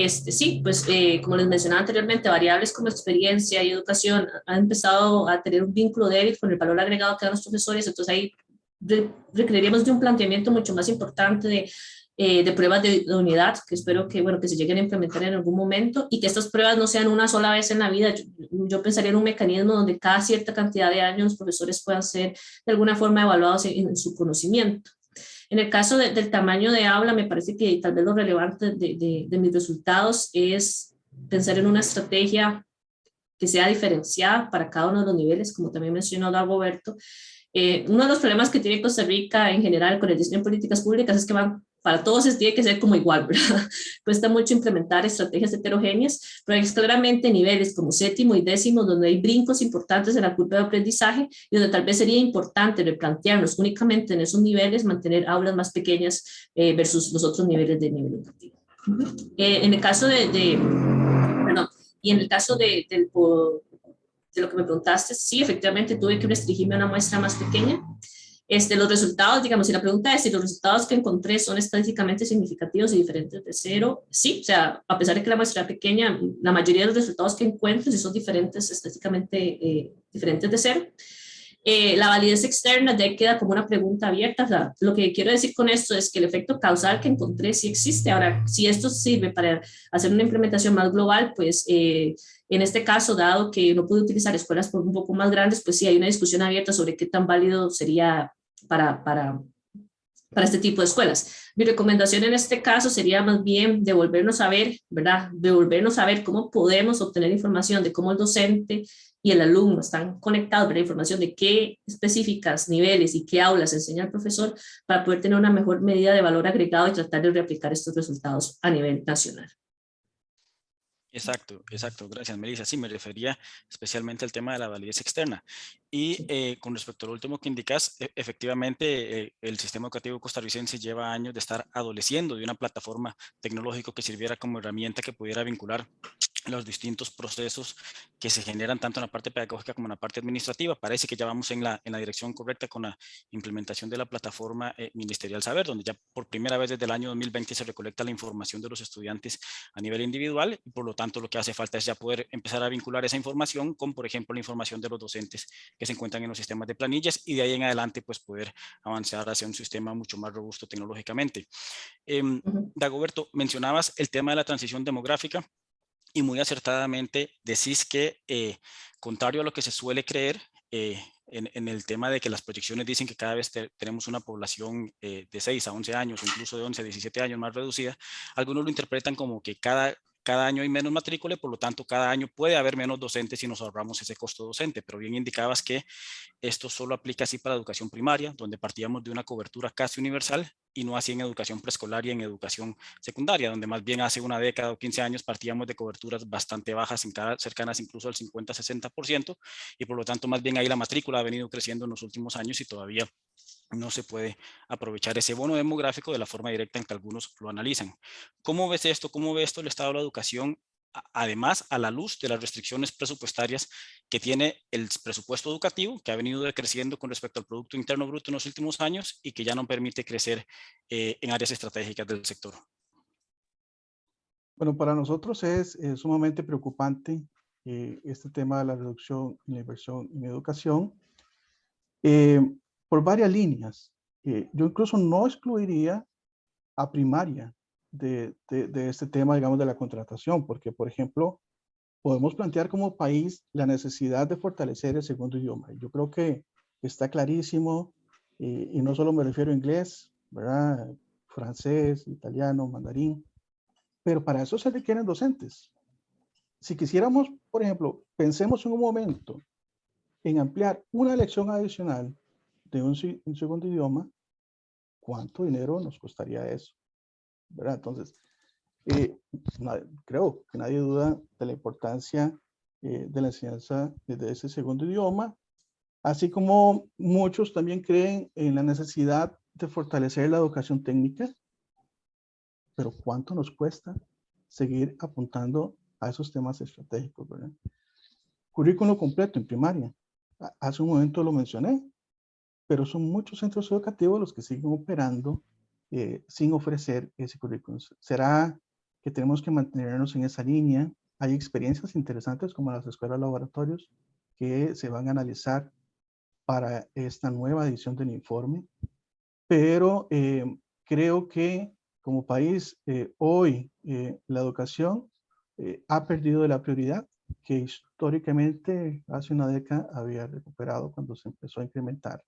sí, pues como les mencionaba anteriormente, variables como experiencia y educación han empezado a tener un vínculo débil con el valor agregado que dan los profesores, entonces ahí requeriríamos de un planteamiento mucho más importante de pruebas de unidad, que espero que, bueno, que se lleguen a implementar en algún momento y que estas pruebas no sean una sola vez en la vida. Yo pensaría en un mecanismo donde cada cierta cantidad de años los profesores puedan ser de alguna forma evaluados en su conocimiento. En el caso del tamaño de aula, me parece que tal vez lo relevante de mis resultados es pensar en una estrategia que sea diferenciada para cada uno de los niveles, como también mencionó Dagoberto. Uno de los problemas que tiene Costa Rica en general con el diseño de políticas públicas es que para todos tiene que ser como igual, ¿verdad? Cuesta mucho implementar estrategias heterogéneas, pero hay claramente niveles como séptimo y décimo donde hay brincos importantes en la curva de aprendizaje y donde tal vez sería importante replantearnos únicamente en esos niveles, mantener aulas más pequeñas versus los otros niveles de nivel educativo. En el caso perdón, y en el caso de lo que me preguntaste, sí, efectivamente tuve que restringirme a una muestra más pequeña. Los resultados, digamos, si la pregunta es si los resultados que encontré son estadísticamente significativos y diferentes de cero, sí, o sea, a pesar de que la muestra es pequeña, la mayoría de los resultados que encuentro sí son diferentes, estadísticamente diferentes de cero. La validez externa ya queda como una pregunta abierta. O sea, lo que quiero decir con esto es que el efecto causal que encontré sí existe. Ahora, si esto sirve para hacer una implementación más global, pues en este caso, dado que no pude utilizar escuelas un poco más grandes, pues sí hay una discusión abierta sobre qué tan válido sería para este tipo de escuelas. Mi recomendación en este caso sería más bien devolvernos a ver, ¿verdad? Devolvernos a ver cómo podemos obtener información de cómo el docente y el alumno están conectados, ¿verdad? Información de qué específicas, niveles y qué aulas enseña el profesor para poder tener una mejor medida de valor agregado y tratar de replicar estos resultados a nivel nacional. Exacto, exacto. Gracias, Melissa. Sí, me refería especialmente al tema de la validez externa. Y con respecto al último que indicas, efectivamente, el sistema educativo costarricense lleva años de estar adoleciendo de una plataforma tecnológica que sirviera como herramienta que pudiera vincular los distintos procesos que se generan tanto en la parte pedagógica como en la parte administrativa. Parece que ya vamos en la dirección correcta con la implementación de la plataforma Ministerial Saber, donde ya por primera vez desde el año 2020 se recolecta la información de los estudiantes a nivel individual y por lo tanto lo que hace falta es ya poder empezar a vincular esa información con, por ejemplo, la información de los docentes que se encuentran en los sistemas de planillas y de ahí en adelante pues poder avanzar hacia un sistema mucho más robusto tecnológicamente. Dagoberto, mencionabas el tema de la transición demográfica. Y muy acertadamente decís que, contrario a lo que se suele creer, en el tema de que las proyecciones dicen que cada vez tenemos una población de 6 a 11 años, o incluso de 11 a 17 años más reducida, algunos lo interpretan como que cada año hay menos matrícula, por lo tanto cada año puede haber menos docentes si nos ahorramos ese costo docente, pero bien indicabas que esto solo aplica así para educación primaria, donde partíamos de una cobertura casi universal, y no así en educación preescolar y en educación secundaria, donde más bien hace una década o 15 años partíamos de coberturas bastante bajas, cercanas incluso al 50-60%, y por lo tanto más bien ahí la matrícula ha venido creciendo en los últimos años y todavía no se puede aprovechar ese bono demográfico de la forma directa en que algunos lo analizan. ¿Cómo ves esto? ¿Cómo ves esto el estado de la educación? Además, a la luz de las restricciones presupuestarias que tiene el presupuesto educativo, que ha venido decreciendo con respecto al Producto Interno Bruto en los últimos años y que ya no permite crecer en áreas estratégicas del sector. Bueno, para nosotros es sumamente preocupante este tema de la reducción en la inversión en educación por varias líneas. Yo incluso no excluiría a primaria de este tema, digamos, de la contratación, porque, por ejemplo, podemos plantear como país la necesidad de fortalecer el segundo idioma. Yo creo que está clarísimo, y no solo me refiero a inglés, ¿verdad? Francés, italiano, mandarín, pero para eso se requieren docentes. Si quisiéramos, por ejemplo, pensemos en un momento en ampliar una lección adicional de un segundo idioma, ¿cuánto dinero nos costaría eso? ¿Verdad? Entonces, creo que nadie duda de la importancia de la enseñanza de ese segundo idioma, así como muchos también creen en la necesidad de fortalecer la educación técnica, pero ¿cuánto nos cuesta seguir apuntando a esos temas estratégicos, ¿verdad? Currículo completo en primaria. Hace un momento lo mencioné, pero son muchos centros educativos los que siguen operando sin ofrecer ese currículum. ¿Será que tenemos que mantenernos en esa línea? Hay experiencias interesantes como las escuelas laboratorios que se van a analizar para esta nueva edición del informe, pero creo que como país hoy la educación ha perdido la prioridad que históricamente hace una década había recuperado cuando se empezó a incrementar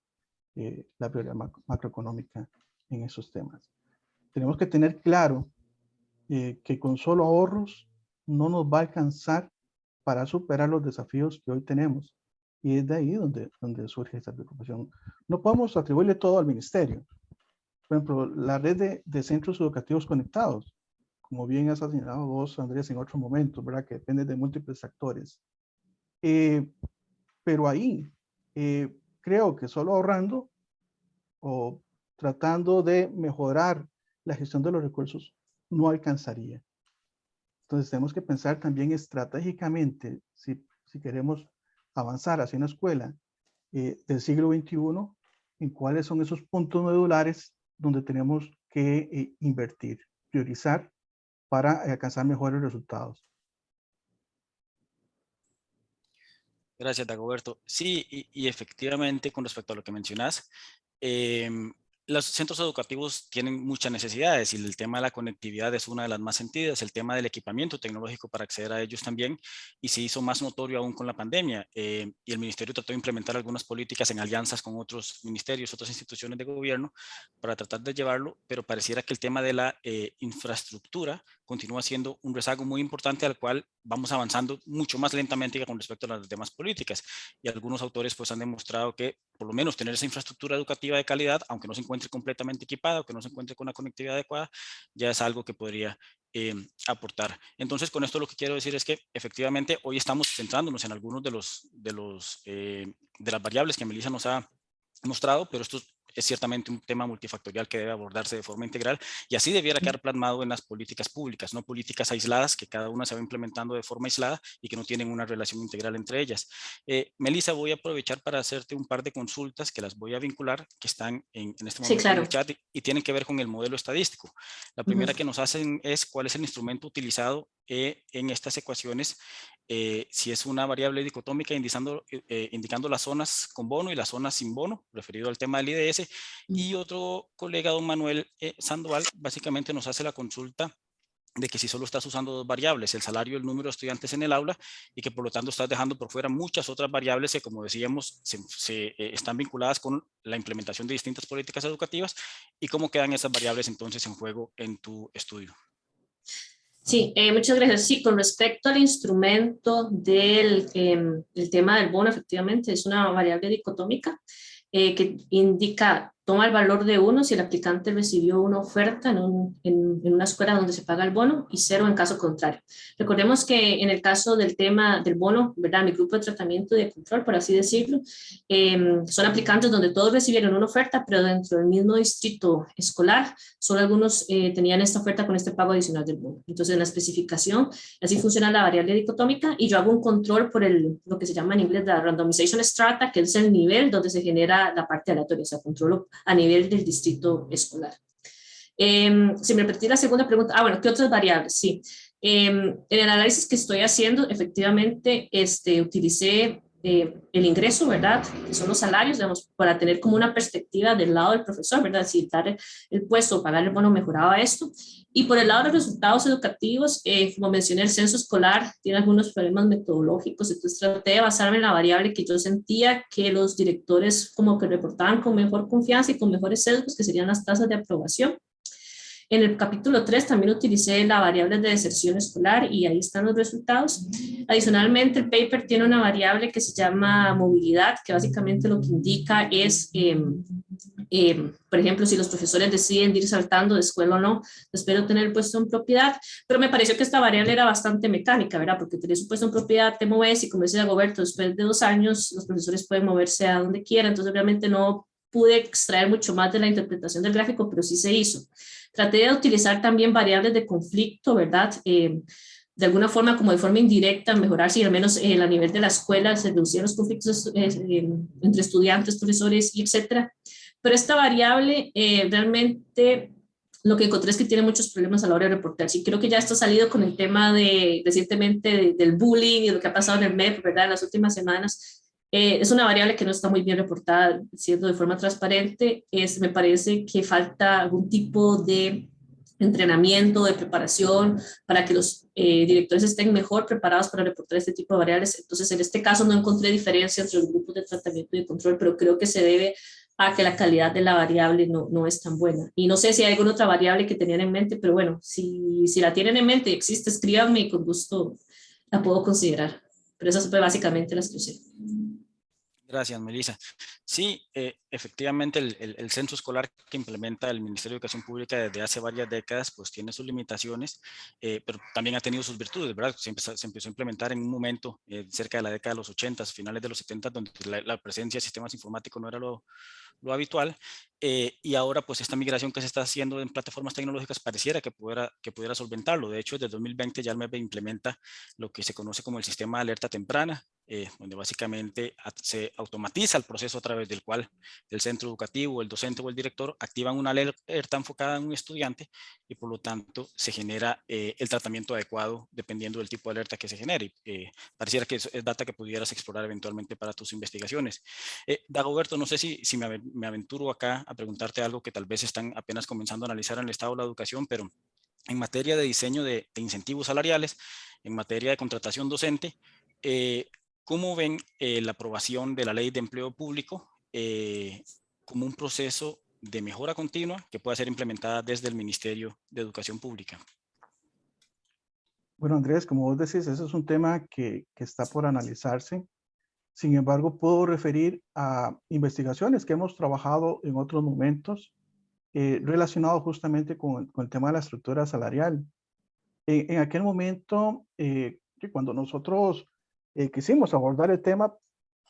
la prioridad macroeconómica en esos temas. Tenemos que tener claro que con solo ahorros no nos va a alcanzar para superar los desafíos que hoy tenemos. Y es de ahí donde surge esta preocupación. No podemos atribuirle todo al ministerio. Por ejemplo, la red de centros educativos conectados, como bien has señalado vos, Andrés, en otro momento, ¿verdad? Que depende de múltiples actores. Pero ahí creo que solo ahorrando o tratando de mejorar la gestión de los recursos no alcanzaría. Entonces tenemos que pensar también estratégicamente si queremos avanzar hacia una escuela del siglo XXI, en cuáles son esos puntos medulares donde tenemos que invertir, priorizar para alcanzar mejores resultados. Gracias, Dagoberto. Sí, y efectivamente, con respecto a lo que mencionas, los centros educativos tienen muchas necesidades y el tema de la conectividad es una de las más sentidas, el tema del equipamiento tecnológico para acceder a ellos también, y se hizo más notorio aún con la pandemia. Y el ministerio trató de implementar algunas políticas en alianzas con otros ministerios, otras instituciones de gobierno para tratar de llevarlo, pero pareciera que el tema de la infraestructura continúa siendo un rezago muy importante al cual vamos avanzando mucho más lentamente que con respecto a las demás políticas. Y algunos autores pues han demostrado que por lo menos tener esa infraestructura educativa de calidad, aunque no se encuentre completamente equipada o que no se encuentre con una conectividad adecuada, ya es algo que podría aportar. Entonces, con esto lo que quiero decir es que efectivamente hoy estamos centrándonos en algunos de las variables que Melissa nos ha mostrado, pero esto es ciertamente un tema multifactorial que debe abordarse de forma integral y así debiera quedar plasmado en las políticas públicas, no políticas aisladas que cada una se va implementando de forma aislada y que no tienen una relación integral entre ellas. Melissa, voy a aprovechar para hacerte un par de consultas que las voy a vincular, que están en este momento en el chat y tienen que ver con el modelo estadístico. La primera que nos hacen es cuál es el instrumento utilizado en estas ecuaciones, si es una variable dicotómica indicando las zonas con bono y las zonas sin bono, referido al tema del IDS, y otro colega, don Manuel Sandoval, básicamente nos hace la consulta de que si solo estás usando dos variables, el salario y el número de estudiantes en el aula, y que por lo tanto estás dejando por fuera muchas otras variables que, como decíamos, están vinculadas con la implementación de distintas políticas educativas, y cómo quedan esas variables entonces en juego en tu estudio. Sí, muchas gracias. Sí, con respecto al instrumento del el tema del bono, efectivamente, es una variable dicotómica que indica, toma el valor de 1 si el aplicante recibió una oferta en una escuela donde se paga el bono y 0 en caso contrario. Recordemos que en el caso del tema del bono, ¿verdad? Mi grupo de tratamiento y de control, por así decirlo, son aplicantes donde todos recibieron una oferta, pero dentro del mismo distrito escolar, solo algunos tenían esta oferta con este pago adicional del bono. Entonces, en la especificación, así funciona la variable dicotómica y yo hago un control por lo que se llama en inglés la randomization strata, que es el nivel donde se genera la parte aleatoria, o sea, controlo a nivel del distrito escolar. Si me repetí la segunda pregunta, bueno, ¿qué otras variables? Sí. En el análisis que estoy haciendo, efectivamente, utilicé el ingreso, ¿verdad? Que son los salarios, digamos, para tener como una perspectiva del lado del profesor, ¿verdad? Si dar el puesto, pagar el bono mejoraba esto. Y por el lado de los resultados educativos, como mencioné, el censo escolar tiene algunos problemas metodológicos, entonces traté de basarme en la variable que yo sentía que los directores como que reportaban con mejor confianza y con mejores sesgos, que serían las tasas de aprobación. En el capítulo 3 también utilicé la variable de deserción escolar y ahí están los resultados. Adicionalmente, el paper tiene una variable que se llama movilidad, que básicamente lo que indica es, por ejemplo, si los profesores deciden ir saltando de escuela o no, espero tener el puesto en propiedad, pero me pareció que esta variable era bastante mecánica, ¿verdad? Porque tenés un puesto en propiedad, te mueves y como dice Dagoberto, después de 2 años los profesores pueden moverse a donde quieran, entonces obviamente no pude extraer mucho más de la interpretación del gráfico, pero sí se hizo. Traté de utilizar también variables de conflicto, ¿verdad? De alguna forma, como de forma indirecta, mejorar si al menos a nivel de la escuela se reducían los conflictos entre estudiantes, profesores y etcétera. Pero esta variable realmente lo que encontré es que tiene muchos problemas a la hora de reportar. Sí, creo que ya esto ha salido con el tema recientemente del bullying y lo que ha pasado en el MEP, ¿verdad? En las últimas semanas. Es una variable que no está muy bien reportada, siendo de forma transparente. Me parece que falta algún tipo de entrenamiento, de preparación, para que los directores estén mejor preparados para reportar este tipo de variables. Entonces, en este caso no encontré diferencia entre los grupos de tratamiento y de control, pero creo que se debe a que la calidad de la variable no es tan buena. Y no sé si hay alguna otra variable que tenían en mente, pero bueno, si la tienen en mente y existe, escríbanme y con gusto la puedo considerar. Pero esas fue básicamente las que usé. Gracias, Melissa. Sí, efectivamente el censo escolar que implementa el Ministerio de Educación Pública desde hace varias décadas, pues tiene sus limitaciones, pero también ha tenido sus virtudes, ¿verdad? Se empezó a implementar en un momento, cerca de la década de los 80, finales de los 70, donde la presencia de sistemas informáticos no era lo habitual, y ahora pues esta migración que se está haciendo en plataformas tecnológicas pareciera que pudiera solventarlo. De hecho, desde 2020 ya el MEP implementa lo que se conoce como el sistema de alerta temprana, donde básicamente se automatiza el proceso a través del cual el centro educativo, el docente o el director activan una alerta enfocada en un estudiante y por lo tanto se genera el tratamiento adecuado dependiendo del tipo de alerta que se genere. Pareciera que es data que pudieras explorar eventualmente para tus investigaciones. Dagoberto, no sé si me aventuro acá a preguntarte algo que tal vez están apenas comenzando a analizar en el estado de la educación, pero en materia de diseño de incentivos salariales, en materia de contratación docente, ¿cómo ven la aprobación de la Ley de Empleo Público como un proceso de mejora continua que pueda ser implementada desde el Ministerio de Educación Pública? Bueno, Andrés, como vos decís, ese es un tema que está por analizarse. Sin embargo, puedo referir a investigaciones que hemos trabajado en otros momentos relacionados justamente con el tema de la estructura salarial. En aquel momento, cuando nosotros quisimos abordar el tema,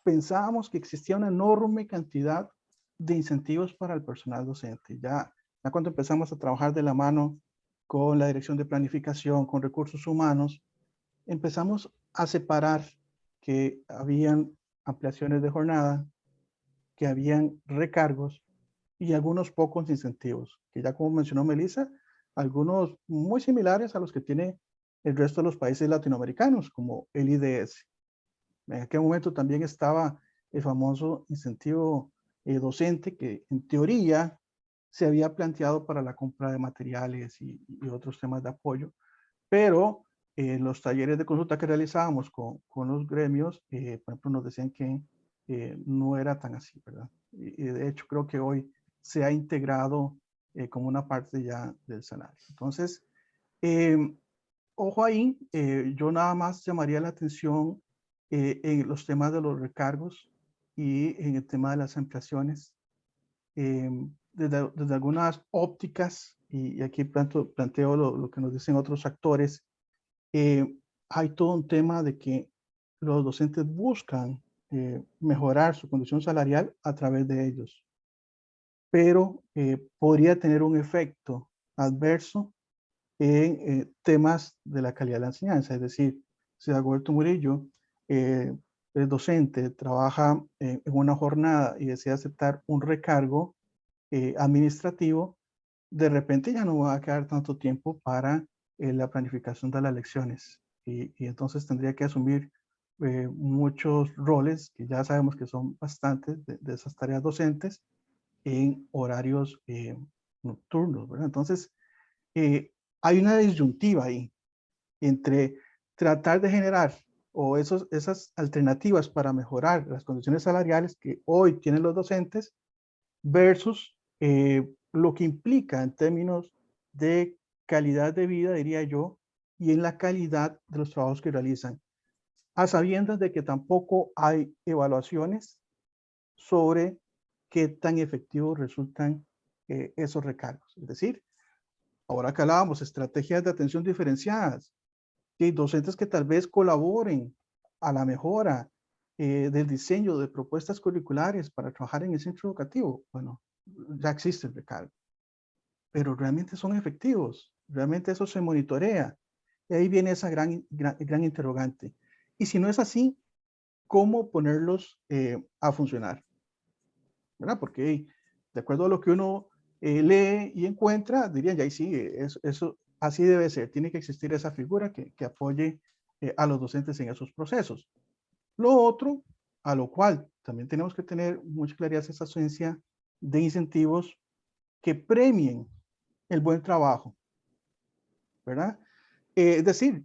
pensábamos que existía una enorme cantidad de incentivos para el personal docente. Ya cuando empezamos a trabajar de la mano con la Dirección de Planificación, con Recursos Humanos, empezamos a separar que habían ampliaciones de jornada, que habían recargos y algunos pocos incentivos, que ya como mencionó Melissa, algunos muy similares a los que tiene el resto de los países latinoamericanos, como el IDS. En aquel momento también estaba el famoso incentivo docente, que en teoría se había planteado para la compra de materiales y otros temas de apoyo, pero en los talleres de consulta que realizábamos con los gremios, por ejemplo, nos decían que no era tan así, ¿verdad? Y de hecho creo que hoy se ha integrado como una parte ya del salario. Entonces, ojo ahí, yo nada más llamaría la atención en los temas de los recargos y en el tema de las ampliaciones. Desde algunas ópticas, y aquí planteo lo que nos dicen otros actores, hay todo un tema de que los docentes buscan mejorar su condición salarial a través de ellos, pero podría tener un efecto adverso en temas de la calidad de la enseñanza. Es decir, si Dagoberto Murillo, el docente, trabaja en una jornada y desea aceptar un recargo administrativo, de repente ya no va a quedar tanto tiempo para la planificación de las lecciones y entonces tendría que asumir muchos roles, que ya sabemos que son bastantes, de esas tareas docentes en horarios nocturnos, ¿verdad? Entonces, hay una disyuntiva ahí entre tratar de generar o esas alternativas para mejorar las condiciones salariales que hoy tienen los docentes versus lo que implica en términos de calidad de vida, diría yo, y en la calidad de los trabajos que realizan, a sabiendas de que tampoco hay evaluaciones sobre qué tan efectivos resultan esos recargos. Es decir, ahora que hablábamos, estrategias de atención diferenciadas, y docentes que tal vez colaboren a la mejora del diseño de propuestas curriculares para trabajar en el centro educativo. Bueno, ya existe el recargo, pero realmente son efectivos, realmente eso se monitorea. Y ahí viene esa gran interrogante. Y si no es así, ¿cómo ponerlos a funcionar? ¿Verdad? Porque de acuerdo a lo que uno lee y encuentra, dirían, ya ahí sí, eso así debe ser. Tiene que existir esa figura que apoye a los docentes en esos procesos. Lo otro, a lo cual también tenemos que tener mucha claridad, es esa ausencia de incentivos que premien el buen trabajo, ¿verdad? Es decir,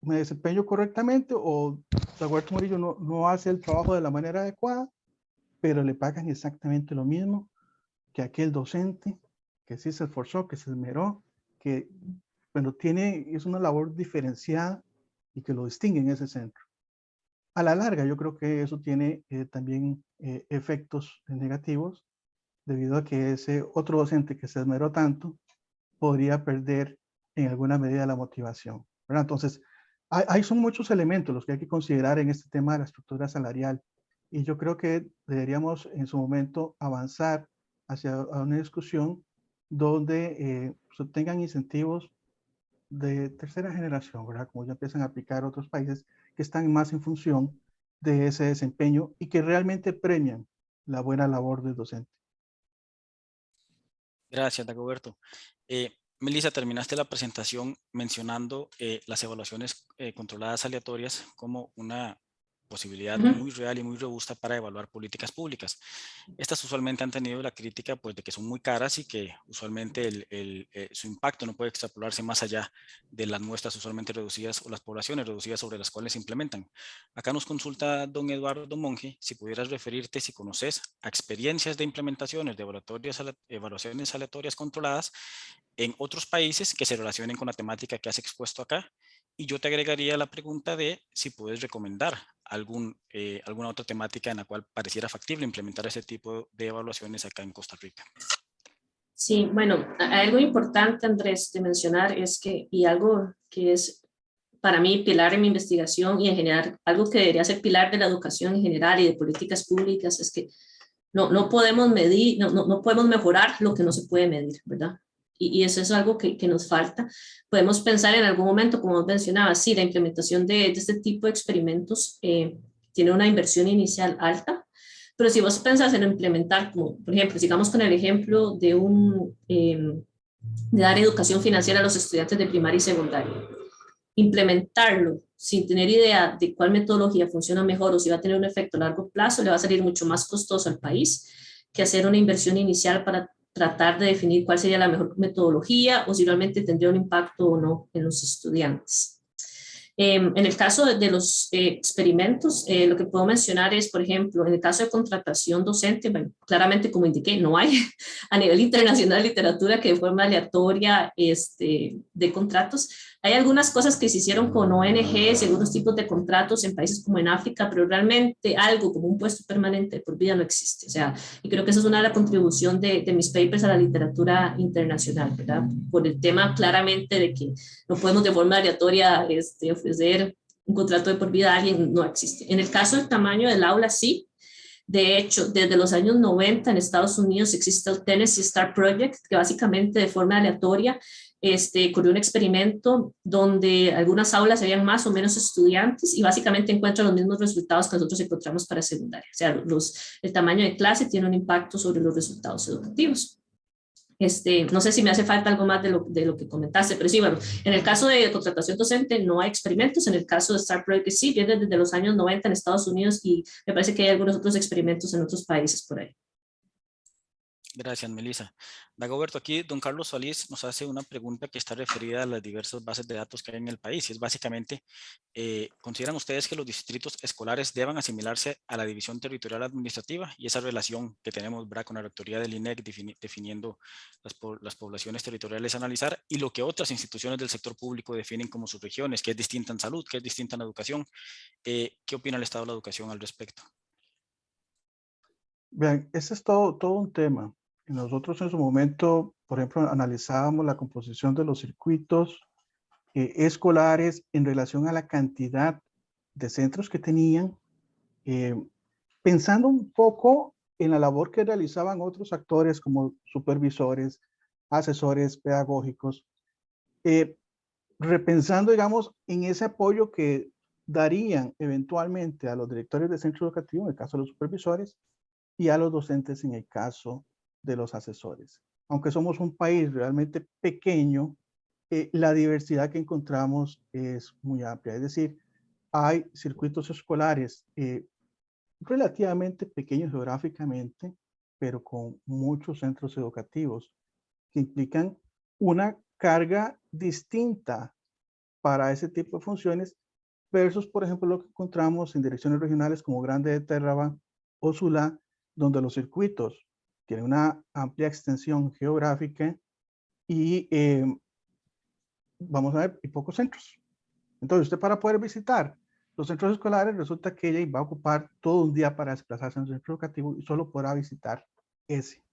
me desempeño correctamente o Dagoberto Murillo no hace el trabajo de la manera adecuada, pero le pagan exactamente lo mismo que aquel docente que sí se esforzó, que se esmeró, que bueno, es una labor diferenciada y que lo distingue en ese centro. A la larga, yo creo que eso tiene también efectos negativos, debido a que ese otro docente que se esmeró tanto podría perder en alguna medida la motivación, ¿verdad? Entonces, son muchos elementos los que hay que considerar en este tema de la estructura salarial, y yo creo que deberíamos en su momento avanzar hacia una discusión donde se obtengan incentivos de tercera generación, ¿verdad? Como ya empiezan a aplicar otros países que están más en función de ese desempeño y que realmente premian la buena labor del docente. Gracias, Dagoberto. Melissa, terminaste la presentación mencionando las evaluaciones controladas aleatorias como una posibilidad muy real y muy robusta para evaluar políticas públicas. Estas usualmente han tenido la crítica pues, de que son muy caras y que usualmente su impacto no puede extrapolarse más allá de las muestras usualmente reducidas o las poblaciones reducidas sobre las cuales se implementan. Acá nos consulta don Eduardo Monge si pudieras referirte, si conoces, a experiencias de implementaciones de evaluaciones aleatorias controladas en otros países que se relacionen con la temática que has expuesto acá. Y yo te agregaría la pregunta de si puedes recomendar alguna otra temática en la cual pareciera factible implementar ese tipo de evaluaciones acá en Costa Rica. Sí, bueno, algo importante, Andrés, de mencionar es que, y algo que es para mí pilar en mi investigación y en general, algo que debería ser pilar de la educación en general y de políticas públicas, es que no podemos medir, no podemos mejorar lo que no se puede medir, ¿verdad? Y eso es algo que nos falta. Podemos pensar en algún momento, como mencionaba, sí, la implementación de este tipo de experimentos tiene una inversión inicial alta, pero si vos pensás en implementar, como por ejemplo, sigamos con el ejemplo de dar educación financiera a los estudiantes de primaria y secundaria, implementarlo sin tener idea de cuál metodología funciona mejor o si va a tener un efecto a largo plazo, le va a salir mucho más costoso al país que hacer una inversión inicial para tratar de definir cuál sería la mejor metodología o si realmente tendría un impacto o no en los estudiantes. En el caso de los experimentos, lo que puedo mencionar es, por ejemplo, en el caso de contratación docente, bueno, claramente como indiqué, no hay a nivel internacional literatura que de forma aleatoria de contratos. Hay algunas cosas que se hicieron con ONGs y algunos tipos de contratos en países como en África, pero realmente algo como un puesto permanente por vida no existe. O sea, y creo que esa es una de las contribuciones de mis papers a la literatura internacional, ¿verdad? Por el tema claramente de que no podemos de forma aleatoria ofrecer un contrato de por vida a alguien, no existe. En el caso del tamaño del aula, sí. De hecho, desde los años 90 en Estados Unidos existe el Tennessee Star Project, que básicamente de forma aleatoria ocurrió un experimento donde algunas aulas habían más o menos estudiantes y básicamente encuentran los mismos resultados que nosotros encontramos para secundaria. O sea, el tamaño de clase tiene un impacto sobre los resultados educativos. No sé si me hace falta algo más de lo que comentaste, pero sí, bueno, en el caso de contratación docente no hay experimentos, en el caso de Star Project sí, viene desde los años 90 en Estados Unidos y me parece que hay algunos otros experimentos en otros países por ahí. Gracias, Melissa. Dagoberto, aquí don Carlos Solís nos hace una pregunta que está referida a las diversas bases de datos que hay en el país. Y es básicamente, ¿consideran ustedes que los distritos escolares deban asimilarse a la división territorial administrativa y esa relación que tenemos, ¿verdad?, con la rectoría del INEC definiendo las poblaciones territoriales a analizar y lo que otras instituciones del sector público definen como sus regiones, que es distinta en salud, que es distinta en educación? ¿Qué opina el Estado de la Educación al respecto? Vean, ese es todo un tema. Y nosotros en su momento, por ejemplo, analizábamos la composición de los circuitos escolares en relación a la cantidad de centros que tenían, pensando un poco en la labor que realizaban otros actores como supervisores, asesores pedagógicos, repensando, digamos, en ese apoyo que darían eventualmente a los directores de centro educativo, en el caso de los supervisores, y a los docentes en el caso de los asesores. Aunque somos un país realmente pequeño, la diversidad que encontramos es muy amplia. Es decir, hay circuitos escolares relativamente pequeños geográficamente, pero con muchos centros educativos que implican una carga distinta para ese tipo de funciones versus, por ejemplo, lo que encontramos en direcciones regionales como Grande de Terraba o Sula, donde los circuitos tienen una amplia extensión geográfica y vamos a ver, y pocos centros. Entonces, usted para poder visitar los centros escolares, resulta que ella va a ocupar todo un día para desplazarse en un centro educativo y solo podrá visitar ese,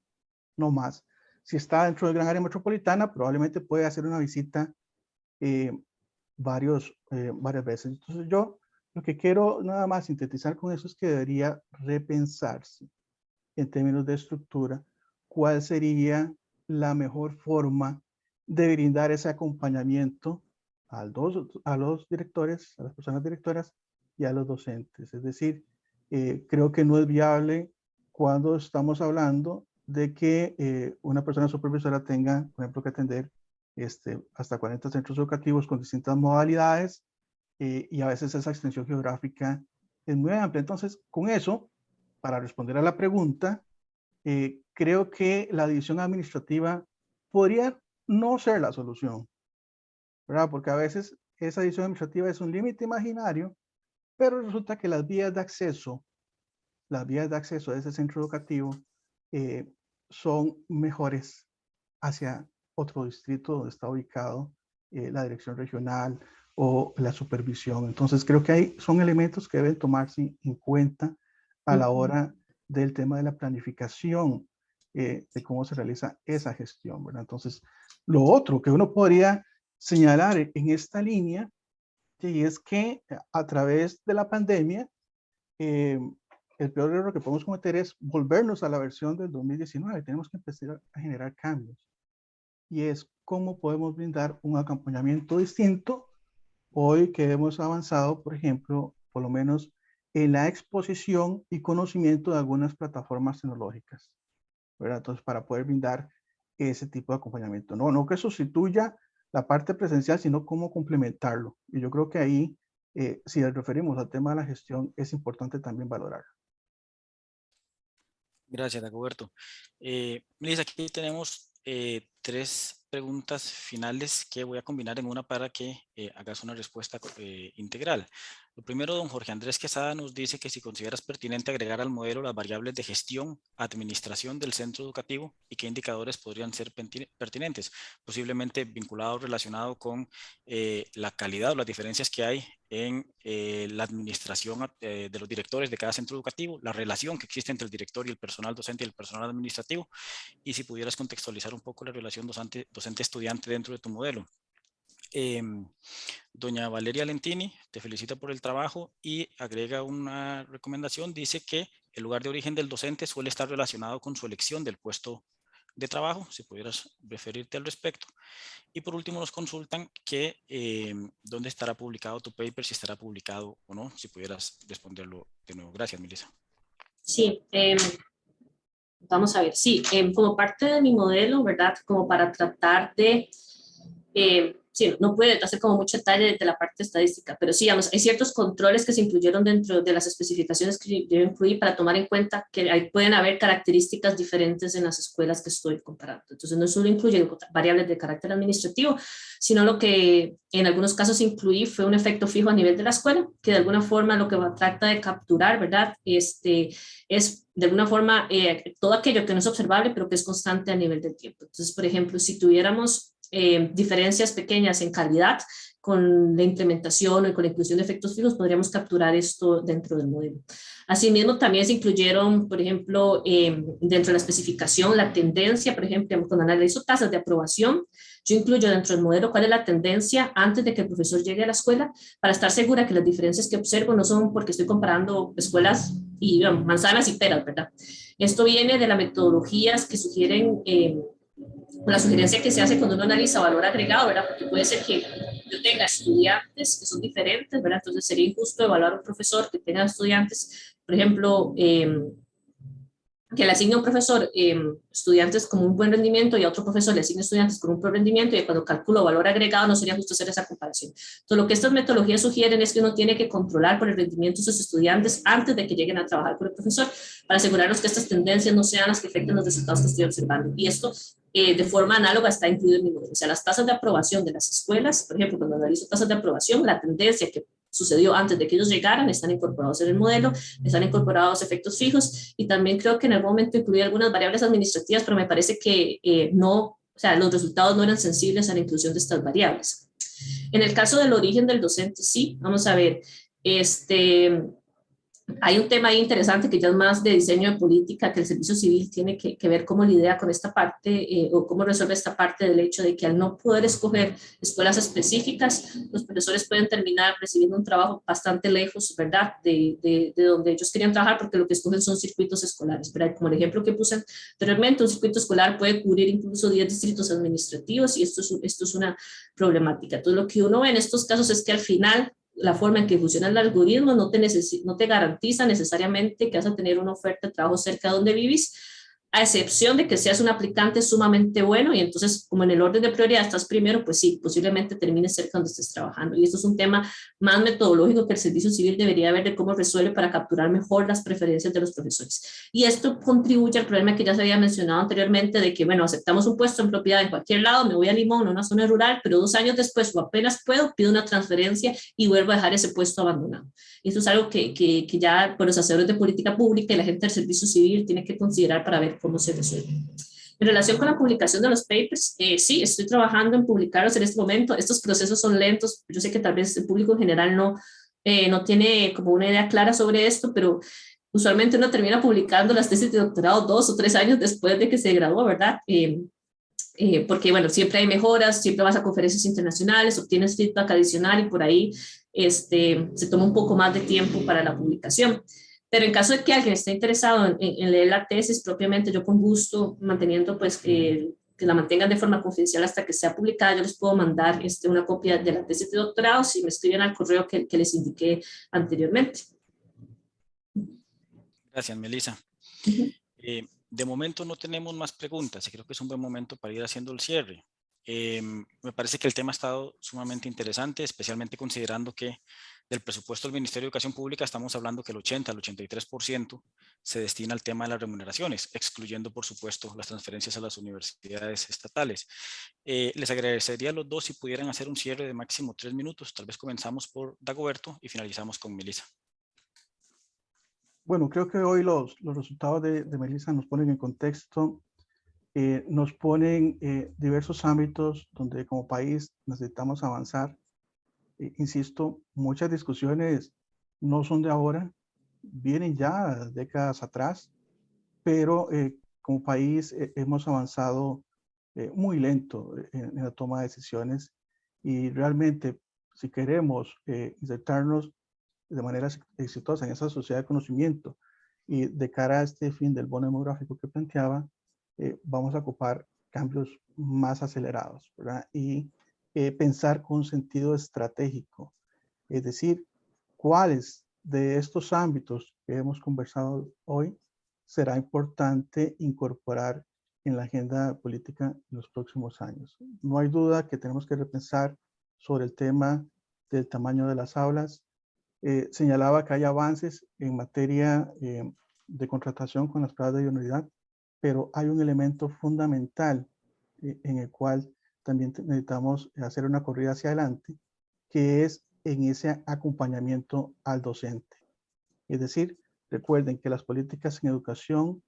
no más. Si está dentro del gran área metropolitana, probablemente puede hacer una visita varias veces. Entonces, yo lo que quiero nada más sintetizar con eso es que debería repensarse en términos de estructura cuál sería la mejor forma de brindar ese acompañamiento a los directores, a las personas directoras y a los docentes. Es decir, creo que no es viable cuando estamos hablando de que una persona supervisora tenga, por ejemplo, que atender hasta 40 centros educativos con distintas modalidades y a veces esa extensión geográfica es muy amplia. Entonces, con eso, para responder a la pregunta, creo que la división administrativa podría no ser la solución, ¿verdad? Porque a veces esa división administrativa es un límite imaginario, pero resulta que las vías de acceso a ese centro educativo son mejores hacia otro distrito donde está ubicado la dirección regional o la supervisión. Entonces creo que ahí son elementos que deben tomarse en cuenta a la hora del tema de la planificación, de cómo se realiza esa gestión, ¿verdad? Entonces, lo otro que uno podría señalar en esta línea y es que a través de la pandemia, el peor error que podemos cometer es volvernos a la versión del 2019. Tenemos que empezar a generar cambios. Y es cómo podemos brindar un acompañamiento distinto hoy que hemos avanzado, por ejemplo, por lo menos en la exposición y conocimiento de algunas plataformas tecnológicas, ¿verdad? Entonces, para poder brindar ese tipo de acompañamiento. No que sustituya la parte presencial, sino cómo complementarlo. Y yo creo que ahí, si nos referimos al tema de la gestión, es importante también valorarlo. Gracias, Dagoberto. Melissa, aquí tenemos 3 preguntas finales que voy a combinar en una para que hagas una respuesta integral. Lo primero, don Jorge Andrés Quesada nos dice que si consideras pertinente agregar al modelo las variables de gestión, administración del centro educativo y qué indicadores podrían ser pertinentes, posiblemente vinculado o relacionado con la calidad o las diferencias que hay en la administración de los directores de cada centro educativo, la relación que existe entre el director y el personal docente y el personal administrativo, y si pudieras contextualizar un poco la relación docente-estudiante dentro de tu modelo. Doña Valeria Lentini te felicita por el trabajo y agrega una recomendación, dice que el lugar de origen del docente suele estar relacionado con su elección del puesto de trabajo, si pudieras referirte al respecto. Y por último nos consultan que dónde estará publicado tu paper, si estará publicado o no, si pudieras responderlo de nuevo. Gracias, Melissa. Sí, Vamos a ver, sí, como parte de mi modelo, ¿verdad? Como para tratar de, sí, no puede hacer como mucho detalle de la parte estadística, pero sí, digamos, hay ciertos controles que se incluyeron dentro de las especificaciones que yo incluí para tomar en cuenta que ahí pueden haber características diferentes en las escuelas que estoy comparando. Entonces, no solo incluyen variables de carácter administrativo, sino lo que en algunos casos incluí fue un efecto fijo a nivel de la escuela, que de alguna forma lo que trata de capturar, ¿verdad? Es de alguna forma todo aquello que no es observable, pero que es constante a nivel del tiempo. Entonces, por ejemplo, si tuviéramos diferencias pequeñas en calidad, con la implementación o con la inclusión de efectos fijos, podríamos capturar esto dentro del modelo. Asimismo, también se incluyeron, por ejemplo, dentro de la especificación, la tendencia, por ejemplo, cuando analizo tasas de aprobación, yo incluyo dentro del modelo cuál es la tendencia antes de que el profesor llegue a la escuela, para estar segura que las diferencias que observo no son porque estoy comparando escuelas y bueno, manzanas y peras, ¿verdad? Esto viene de las metodologías que sugieren con la sugerencia que se hace cuando uno analiza valor agregado, ¿verdad? Porque puede ser que yo tenga estudiantes que son diferentes, ¿verdad? Entonces sería injusto evaluar a un profesor que tenga estudiantes, por ejemplo, que le asigne a un profesor estudiantes con un buen rendimiento y a otro profesor le asigne estudiantes con un peor rendimiento, y cuando calculo valor agregado no sería justo hacer esa comparación. Entonces, lo que estas metodologías sugieren es que uno tiene que controlar por el rendimiento de sus estudiantes antes de que lleguen a trabajar con el profesor, para asegurarnos que estas tendencias no sean las que afecten los resultados que estoy observando. Y esto de forma análoga está incluido en mi modelo. O sea, las tasas de aprobación de las escuelas, por ejemplo, cuando analizo tasas de aprobación, la tendencia que sucedió antes de que ellos llegaran están incorporados en el modelo, están incorporados efectos fijos, y también creo que en algún momento incluí algunas variables administrativas, pero me parece que no, o sea, los resultados no eran sensibles a la inclusión de estas variables. En el caso del origen del docente, sí, vamos a ver, hay un tema ahí interesante que ya es más de diseño de política, que el servicio civil tiene que ver cómo lidia con esta parte o cómo resuelve esta parte del hecho de que al no poder escoger escuelas específicas, los profesores pueden terminar recibiendo un trabajo bastante lejos, ¿verdad?, de donde ellos querían trabajar, porque lo que escogen son circuitos escolares, ¿verdad? Como el ejemplo que puse anteriormente, un circuito escolar puede cubrir incluso 10 distritos administrativos, y esto es una problemática. Entonces, lo que uno ve en estos casos es que al final la forma en que funciona el algoritmo no te garantiza necesariamente que vas a tener una oferta de trabajo cerca de donde vivís, a excepción de que seas un aplicante sumamente bueno, y entonces, como en el orden de prioridad estás primero, pues sí, posiblemente termines cerca donde estés trabajando. Y esto es un tema más metodológico que el servicio civil debería ver de cómo resuelve para capturar mejor las preferencias de los profesores. Y esto contribuye al problema que ya se había mencionado anteriormente, de que, bueno, aceptamos un puesto en propiedad en cualquier lado, me voy a Limón, a una zona rural, pero 2 años después, o apenas puedo, pido una transferencia y vuelvo a dejar ese puesto abandonado. Y esto es algo que ya por los hacedores de política pública y la gente del servicio civil tiene que considerar para ver cómo se resuelve. En relación con la publicación de los papers, sí, estoy trabajando en publicarlos en este momento. Estos procesos son lentos. Yo sé que tal vez el público en general no tiene como una idea clara sobre esto, pero usualmente uno termina publicando las tesis de doctorado 2 o 3 años después de que se graduó, ¿verdad? Porque, bueno, siempre hay mejoras, siempre vas a conferencias internacionales, obtienes feedback adicional y por ahí se toma un poco más de tiempo para la publicación. Pero en caso de que alguien esté interesado en leer la tesis propiamente, yo con gusto, manteniendo pues que la mantengan de forma confidencial hasta que sea publicada, yo les puedo mandar una copia de la tesis de doctorado si me escriben al correo que les indiqué anteriormente. Gracias, Melissa. De momento no tenemos más preguntas y creo que es un buen momento para ir haciendo el cierre. Me parece que el tema ha estado sumamente interesante, especialmente considerando que del presupuesto del Ministerio de Educación Pública estamos hablando que el 80 al 83% se destina al tema de las remuneraciones, excluyendo por supuesto las transferencias a las universidades estatales. Les agradecería a los dos si pudieran hacer un cierre de máximo 3 minutos. Tal vez comenzamos por Dagoberto y finalizamos con Melissa. Bueno, creo que hoy los resultados de Melissa nos ponen en contexto, nos ponen diversos ámbitos donde como país necesitamos avanzar. Insisto, muchas discusiones no son de ahora, vienen ya décadas atrás, pero como país hemos avanzado muy lento en la toma de decisiones, y realmente si queremos insertarnos de manera exitosa en esa sociedad de conocimiento y de cara a este fin del bono demográfico que planteaba, vamos a ocupar cambios más acelerados, ¿verdad? Y pensar con sentido estratégico, es decir, cuáles de estos ámbitos que hemos conversado hoy será importante incorporar en la agenda política en los próximos años. No hay duda que tenemos que repensar sobre el tema del tamaño de las aulas. Señalaba que hay avances en materia de contratación con las pruebas de idoneidad, pero hay un elemento fundamental en el cual también necesitamos hacer una corrida hacia adelante, que es en ese acompañamiento al docente. Es decir, recuerden que las políticas en educación,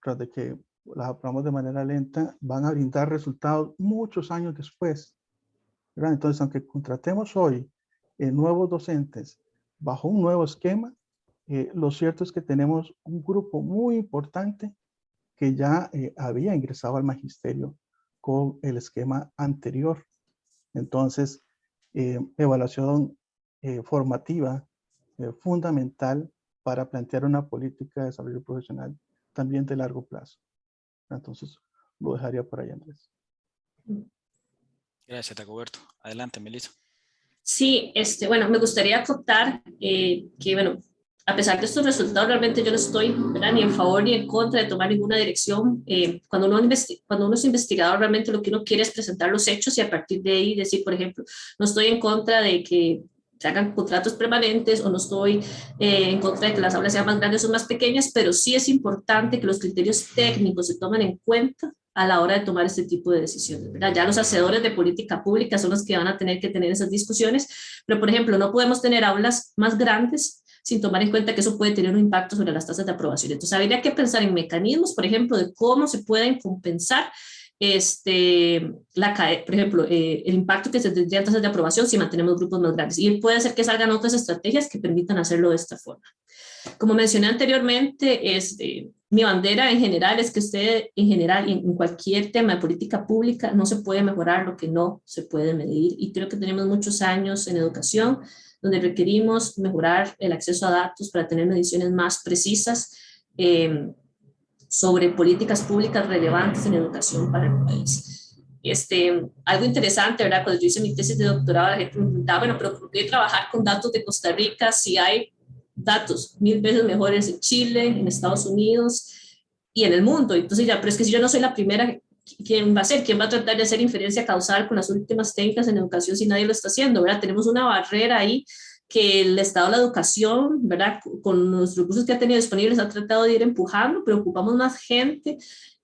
tras de que las aprobamos de manera lenta, van a brindar resultados muchos años después, ¿verdad? Entonces, aunque contratemos hoy nuevos docentes bajo un nuevo esquema, lo cierto es que tenemos un grupo muy importante que ya había ingresado al magisterio con el esquema anterior. Entonces, evaluación formativa fundamental para plantear una política de desarrollo profesional también de largo plazo. Entonces, lo dejaría por ahí, Andrés. Gracias, Dagoberto. Adelante, Melissa. Sí, bueno, me gustaría acotar que, bueno, a pesar de estos resultados, realmente yo no estoy, ¿verdad?, ni en favor ni en contra de tomar ninguna dirección. Cuando uno es investigador, realmente lo que uno quiere es presentar los hechos y a partir de ahí decir, por ejemplo, no estoy en contra de que se hagan contratos permanentes o no estoy en contra de que las aulas sean más grandes o más pequeñas, pero sí es importante que los criterios técnicos se tomen en cuenta a la hora de tomar este tipo de decisiones, ¿verdad? Ya los hacedores de política pública son los que van a tener que tener esas discusiones, pero por ejemplo, no podemos tener aulas más grandes sin tomar en cuenta que eso puede tener un impacto sobre las tasas de aprobación. Entonces, habría que pensar en mecanismos, por ejemplo, de cómo se pueden compensar por ejemplo, el impacto que se tendría en tasas de aprobación si mantenemos grupos más grandes. Y puede ser que salgan otras estrategias que permitan hacerlo de esta forma. Como mencioné anteriormente, mi bandera en general es que usted, en general, en cualquier tema de política pública, no se puede mejorar lo que no se puede medir. Y creo que tenemos muchos años en educación donde requerimos mejorar el acceso a datos para tener mediciones más precisas sobre políticas públicas relevantes en educación para el país. Algo interesante, ¿verdad? Cuando yo hice mi tesis de doctorado, la gente me preguntaba, bueno, pero ¿por qué trabajar con datos de Costa Rica si hay datos 1000 veces mejores en Chile, en Estados Unidos y en el mundo? Entonces ya, pero es que si yo no soy la primera, ¿quién va a ser? ¿Quién va a tratar de hacer inferencia causal con las últimas técnicas en educación si nadie lo está haciendo, ¿verdad? Tenemos una barrera ahí que el Estado de la Educación, ¿verdad?, con los recursos que ha tenido disponibles ha tratado de ir empujando, pero ocupamos más gente,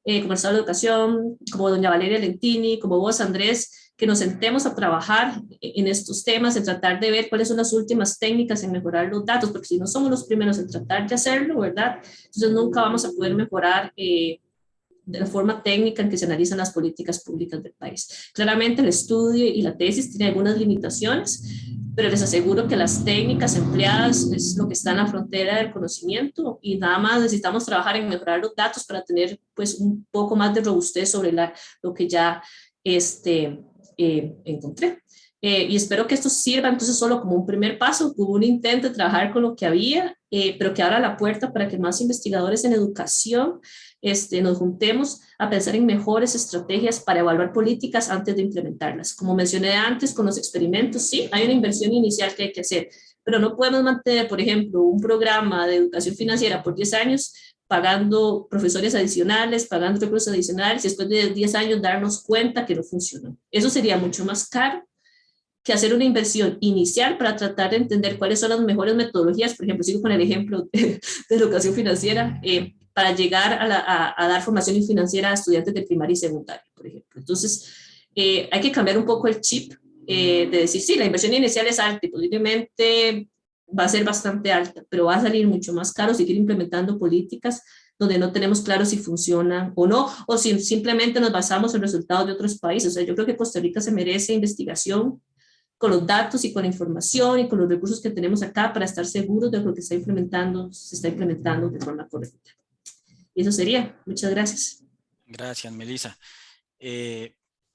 como el Estado de la Educación, como doña Valeria Lentini, como vos, Andrés, que nos sentemos a trabajar en estos temas, en tratar de ver cuáles son las últimas técnicas en mejorar los datos, porque si no somos los primeros en tratar de hacerlo, ¿verdad?, entonces nunca vamos a poder mejorar de la forma técnica en que se analizan las políticas públicas del país. Claramente el estudio y la tesis tienen algunas limitaciones, pero les aseguro que las técnicas empleadas es lo que está en la frontera del conocimiento y nada más necesitamos trabajar en mejorar los datos para tener pues un poco más de robustez sobre lo que ya encontré. Y espero que esto sirva entonces solo como un primer paso, como un intento de trabajar con lo que había, pero que abra la puerta para que más investigadores en educación nos juntemos a pensar en mejores estrategias para evaluar políticas antes de implementarlas. Como mencioné antes con los experimentos, sí, hay una inversión inicial que hay que hacer, pero no podemos mantener, por ejemplo, un programa de educación financiera por 10 años pagando profesores adicionales, pagando recursos adicionales y después de 10 años darnos cuenta que no funcionó. Eso sería mucho más caro que hacer una inversión inicial para tratar de entender cuáles son las mejores metodologías. Por ejemplo, sigo con el ejemplo de educación financiera, para llegar a dar formación financiera a estudiantes de primaria y secundaria, por ejemplo. Entonces, hay que cambiar un poco el chip de decir, sí, la inversión inicial es alta y posiblemente va a ser bastante alta, pero va a salir mucho más caro seguir implementando políticas donde no tenemos claro si funcionan o no, o si simplemente nos basamos en resultados de otros países. O sea, yo creo que Costa Rica se merece investigación con los datos y con la información y con los recursos que tenemos acá para estar seguros de que lo que se está implementando de forma correcta. Y eso sería. Muchas gracias. Gracias, Melissa.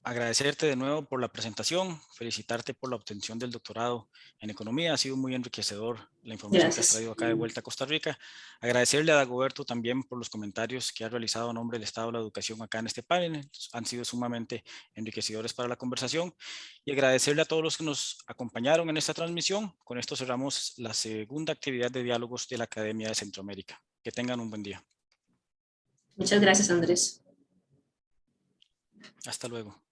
Agradecerte de nuevo por la presentación, felicitarte por la obtención del doctorado en economía. Ha sido muy enriquecedor la información que has traído acá de vuelta a Costa Rica. Agradecerle a Dagoberto también por los comentarios que ha realizado a nombre del Estado de la Educación acá en este panel. Han sido sumamente enriquecedores para la conversación. Y agradecerle a todos los que nos acompañaron en esta transmisión. Con esto cerramos la segunda actividad de diálogos de la Academia de Centroamérica. Que tengan un buen día. Muchas gracias, Andrés. Hasta luego.